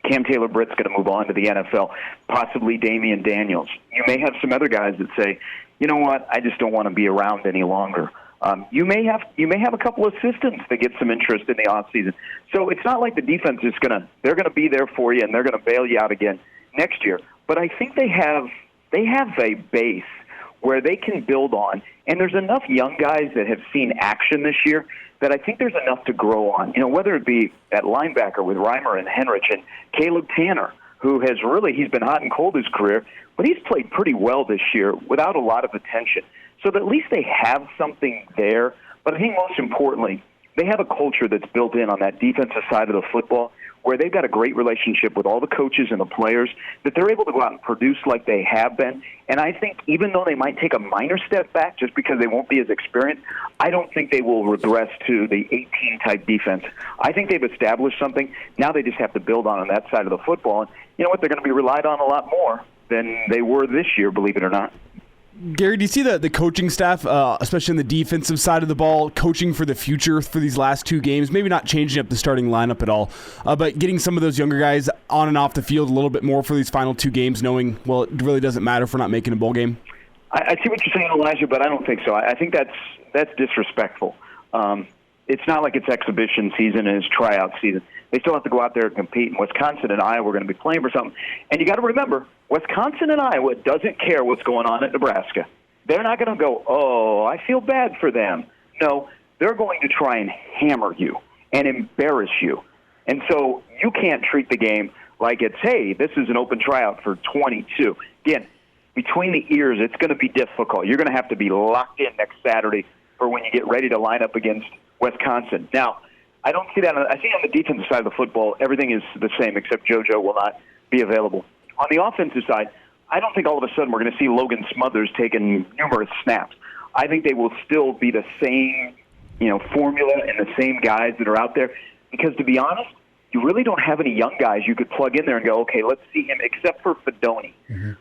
Speaker 12: Cam Taylor-Britt's going to move on to the NFL, possibly Damian Daniels. You may have some other guys that say, you know what, I just don't want to be around any longer. You may have a couple of assistants that get some interest in the offseason. So it's not like the defense is they're going to be there for you and they're going to bail you out again next year. But I think they have a base where they can build on, and there's enough young guys that have seen action this year that I think there's enough to grow on. Whether it be at linebacker with Reimer and Henrich and Caleb Tanner, who he's been hot and cold his career, but he's played pretty well this year without a lot of attention. So that at least they have something there. But I think most importantly, they have a culture that's built in on that defensive side of the football where they've got a great relationship with all the coaches and the players, that they're able to go out and produce like they have been. And I think even though they might take a minor step back just because they won't be as experienced, I don't think they will regress to the 18-type defense. I think they've established something. Now they just have to build on that side of the football. And you know what? They're going to be relied on a lot more than they were this year, believe it or not.
Speaker 6: Gary, do you see the coaching staff, especially on the defensive side of the ball, coaching for the future for these last two games? Maybe not changing up the starting lineup at all, but getting some of those younger guys on and off the field a little bit more for these final two games, knowing, well, it really doesn't matter if we're not making a bowl game?
Speaker 12: I see what you're saying, Elijah, but I don't think so. I think that's disrespectful. It's not like it's exhibition season and it's tryout season. They still have to go out there and compete. And Wisconsin and Iowa are going to be playing for something. And you got to remember, Wisconsin and Iowa doesn't care what's going on at Nebraska. They're not going to go, oh, I feel bad for them. No, they're going to try and hammer you and embarrass you. And so you can't treat the game like it's, hey, this is an open tryout for 22. Again, between the ears, it's going to be difficult. You're going to have to be locked in next Saturday for when you get ready to line up against Wisconsin. Now, I don't see that. I see on the defensive side of the football, everything is the same except JoJo will not be available. On the offensive side, I don't think all of a sudden we're going to see Logan Smothers taking numerous snaps. I think they will still be the same, formula and the same guys that are out there. Because to be honest, you really don't have any young guys you could plug in there and go, okay, let's see him, except for Fedoni. Mm-hmm.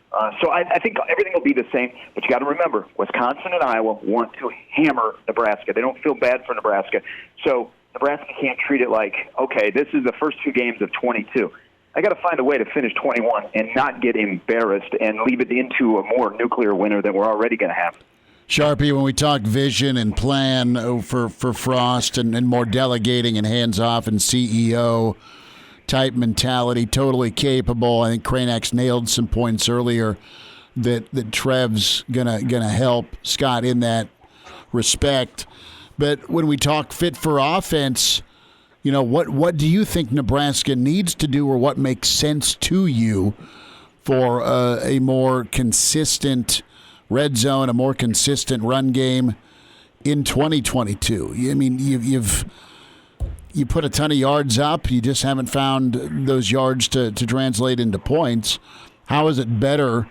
Speaker 12: So I think everything will be the same. But you got to remember, Wisconsin and Iowa want to hammer Nebraska. They don't feel bad for Nebraska. So Nebraska can't treat it like, okay, this is the first two games of 22. I got to find a way to finish 21 and not get embarrassed and leave it into a more nuclear winter than we're already going to have.
Speaker 4: Sharpie, when we talk vision and plan for Frost and more delegating and hands-off and CEO-type mentality, totally capable. I think Kraynak's nailed some points earlier that Trev's gonna help Scott in that respect. But when we talk fit for offense, what do you think Nebraska needs to do, or what makes sense to you for a more consistent red zone, a more consistent run game in 2022? I mean, you put a ton of yards up. You just haven't found those yards to translate into points. how is it better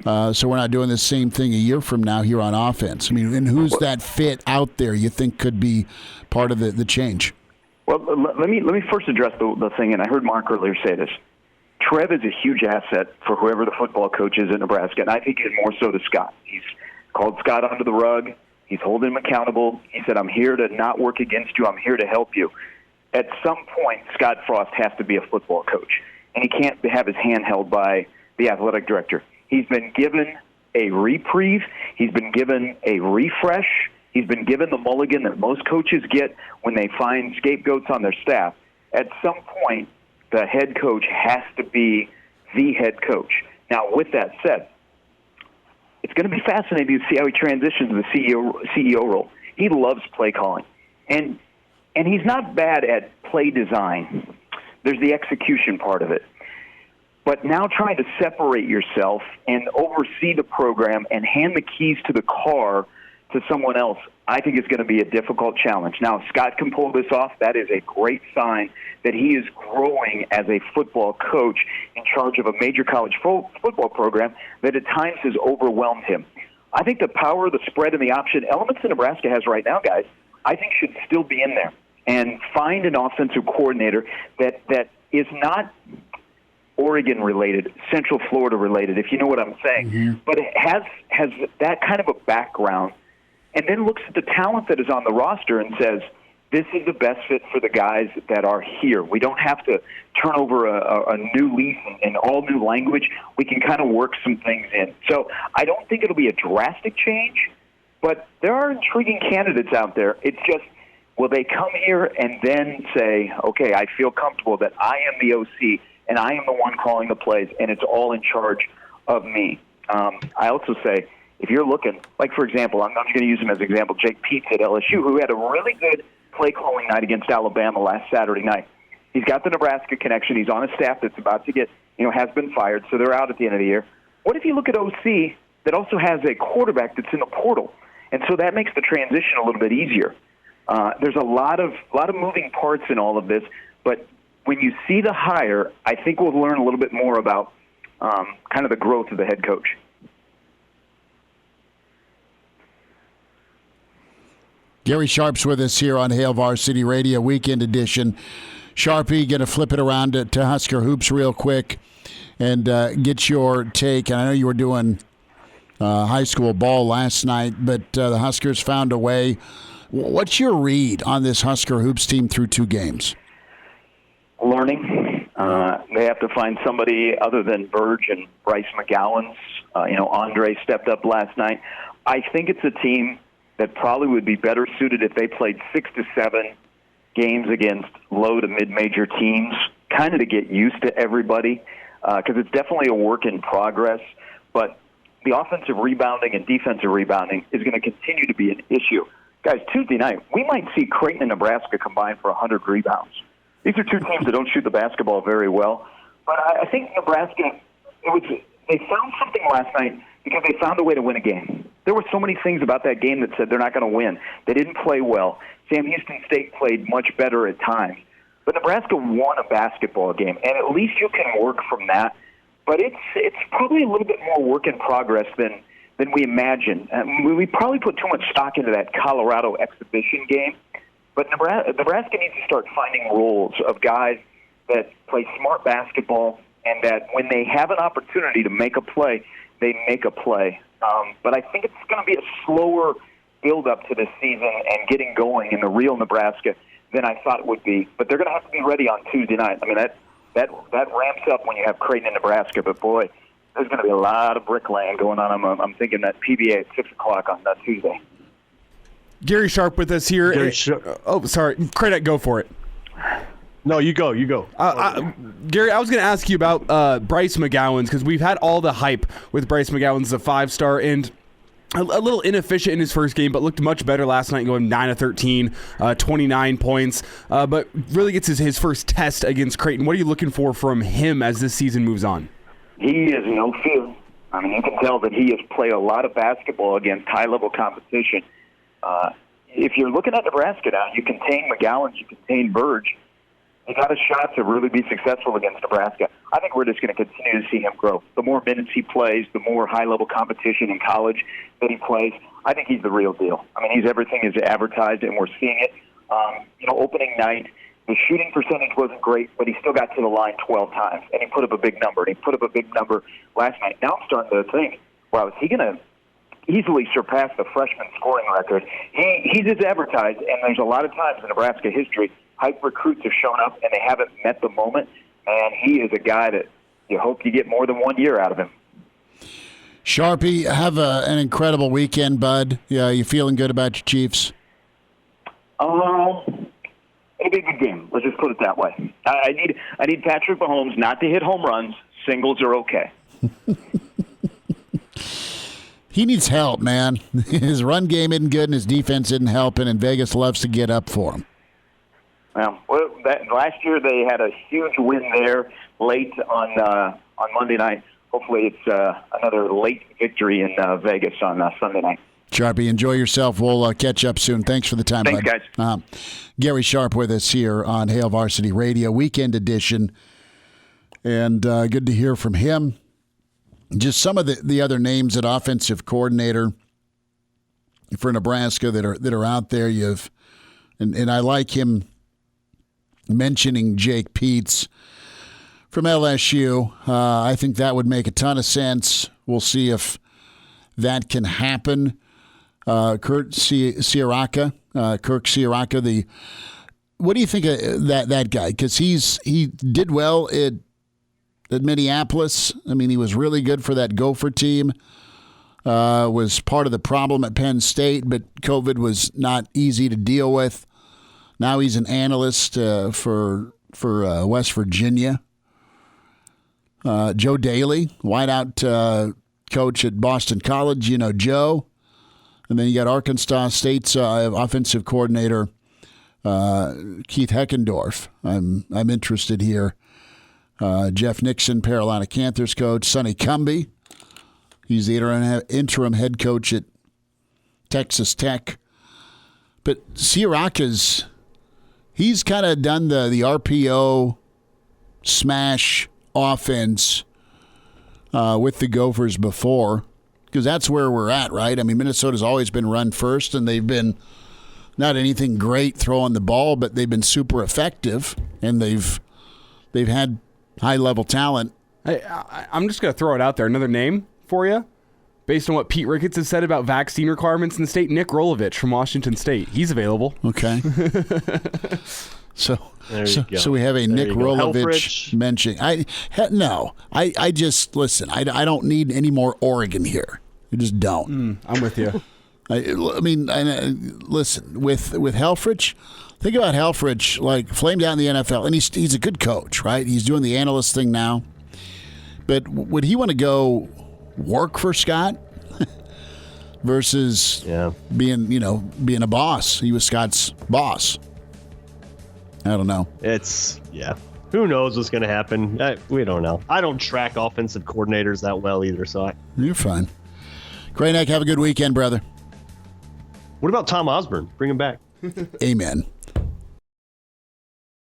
Speaker 4: so we're not doing the same thing a year from now here on offense? I mean, and who's that fit out there you think could be part of the change?
Speaker 12: Well, let me first address the thing, and I heard Mark earlier say this. Trev is a huge asset for whoever the football coach is in Nebraska, and I think even more so to Scott. He's called Scott under the rug. He's holding him accountable. He said, I'm here to not work against you. I'm here to help you. At some point, Scott Frost has to be a football coach, and he can't have his hand held by the athletic director. He's been given a reprieve. He's been given a refresh. He's been given the mulligan that most coaches get when they find scapegoats on their staff. At some point, the head coach has to be the head coach. Now, with that said, it's going to be fascinating to see how he transitions to the CEO role. He loves play calling. And he's not bad at play design. There's the execution part of it. But now trying to separate yourself and oversee the program and hand the keys to the car to someone else, I think is going to be a difficult challenge. Now, if Scott can pull this off, that is a great sign that he is growing as a football coach in charge of a major college football program that at times has overwhelmed him. I think the power, the spread, and the option elements that Nebraska has right now, guys, I think should still be in there. And find an offensive coordinator that is not Oregon-related, Central Florida-related, if you know what I'm saying, but it has that kind of a background, and then looks at the talent that is on the roster and says, this is the best fit for the guys that are here. We don't have to turn over a new leaf and all new language. We can kind of work some things in. So I don't think it'll be a drastic change, but there are intriguing candidates out there. It's just, will they come here and then say, okay, I feel comfortable that I am the OC and I am the one calling the plays, and it's all in charge of me. I also say, if you're looking, like, for example, I'm going to use him as an example, Jake Peets at LSU, who had a really good play-calling night against Alabama last Saturday night. He's got the Nebraska connection. He's on a staff that's about to get, has been fired, so they're out at the end of the year. What if you look at OC that also has a quarterback that's in the portal? And so that makes the transition a little bit easier. There's a lot of moving parts in all of this, but when you see the hire, I think we'll learn a little bit more about kind of the growth of the head coach.
Speaker 4: Gary Sharp's with us here on Hail Varsity Radio, Weekend Edition. Sharpie, going to flip it around to Husker Hoops real quick and get your take. And I know you were doing high school ball last night, but the Huskers found a way. What's your read on this Husker Hoops team through 2 games?
Speaker 12: Learning. They have to find somebody other than Burge and Bryce McGowan's. Andre stepped up last night. I think it's a team that probably would be better suited if they played 6 to 7 games against low to mid-major teams, kind of to get used to everybody, because it's definitely a work in progress. But the offensive rebounding and defensive rebounding is going to continue to be an issue. Guys, Tuesday night, we might see Creighton and Nebraska combine for 100 rebounds. These are 2 teams that don't shoot the basketball very well. But I think Nebraska, they found something last night because they found a way to win a game. There were so many things about that game that said they're not going to win. They didn't play well. Sam Houston State played much better at times. But Nebraska won a basketball game, and at least you can work from that. But it's probably a little bit more work in progress than we imagine. We probably put too much stock into that Colorado exhibition game. But Nebraska needs to start finding roles of guys that play smart basketball and that when they have an opportunity to make a play, they make a play. But I think it's going to be a slower build-up to this season and getting going in the real Nebraska than I thought it would be. But they're going to have to be ready on Tuesday night. I mean, that ramps up when you have Creighton and Nebraska. But, boy, there's going to be a lot of bricklaying going on. I'm thinking that PBA at 6 o'clock on that Tuesday.
Speaker 6: Gary Sharp with us here. Oh, sorry. Kraynak, go for it.
Speaker 5: No, you go.
Speaker 6: Gary, I was going to ask you about Bryce McGowan's because we've had all the hype with Bryce McGowan's a 5-star and a little inefficient in his first game, but looked much better last night, going 9 of 13, 29 points, but really gets his first test against Creighton. What are you looking for from him as this season moves on?
Speaker 12: He is no fear. I mean, you can tell that he has played a lot of basketball against high-level competition. If you're looking at Nebraska now, you contain McGowan, you contain Burge. He got a shot to really be successful against Nebraska. I think we're just going to continue to see him grow. The more minutes he plays, the more high-level competition in college that he plays, I think he's the real deal. I mean, he's everything is advertised, and we're seeing it. Opening night, the shooting percentage wasn't great, but he still got to the line 12 times, and he put up a big number. And he put up a big number last night. Now I'm starting to think, wow, is he going to easily surpass the freshman scoring record? He's as advertised, and there's a lot of times in Nebraska history, hype recruits have shown up, and they haven't met the moment. And he is a guy that you hope you get more than 1 year out of him.
Speaker 4: Sharpie, have an incredible weekend, bud. Yeah, you feeling good about your Chiefs?
Speaker 12: It'll be a good game. Let's just put it that way. I need Patrick Mahomes not to hit home runs. Singles are okay.
Speaker 4: He needs help, man. His run game isn't good, and his defense isn't helping, and Vegas loves to get up for him.
Speaker 12: Last year they had a huge win there late on Monday night. Hopefully it's another late victory in Vegas on Sunday night.
Speaker 4: Sharpie, enjoy yourself. We'll catch up soon. Thanks for the time,
Speaker 12: Thanks,
Speaker 4: bud.
Speaker 12: guys.
Speaker 4: Gary Sharp with us here on Hail Varsity Radio, weekend edition. And good to hear from him. Just some of the other names at offensive coordinator for Nebraska that are out there. And I like him mentioning Jake Peets from LSU. I think that would make a ton of sense. We'll see if that can happen. Kirk Ciarrocca, what do you think of that guy? Because he did well at Minneapolis. I mean, he was really good for that Gopher team. Was part of the problem at Penn State, but COVID was not easy to deal with. Now he's an analyst for West Virginia. Joe Daly, wideout coach at Boston College. You know Joe. And then you got Arkansas State's offensive coordinator, Keith Heckendorf. I'm interested here. Jeff Nixon, Carolina Panthers coach. Sonny Cumbie, he's the interim head coach at Texas Tech. But Ciarrocca's, he's kind of done the RPO smash offense with the Gophers before. Because that's where we're at, right? I mean, Minnesota's always been run first, and they've been not anything great throwing the ball, but they've been super effective, and they've had high-level talent.
Speaker 6: I'm just going to throw it out there. Another name for you, based on what Pete Ricketts has said about vaccine requirements in the state. Nick Rolovich from Washington State. He's available.
Speaker 4: Okay. So we have a Nick Rolovich mentioning. I just listen. I don't need any more Oregon here. I just don't.
Speaker 6: I'm with you.
Speaker 4: Listen, with Helfrich, think about Helfrich, like flamed out in the NFL, and he's a good coach, right? He's doing the analyst thing now. But would he want to go work for Scott versus being a boss? He was Scott's boss. I don't know.
Speaker 5: Who knows what's going to happen? We don't know. I don't track offensive coordinators that well either, so
Speaker 4: You're fine. Kraynak, have a good weekend, brother.
Speaker 5: What about Tom Osborne? Bring him back.
Speaker 4: Amen.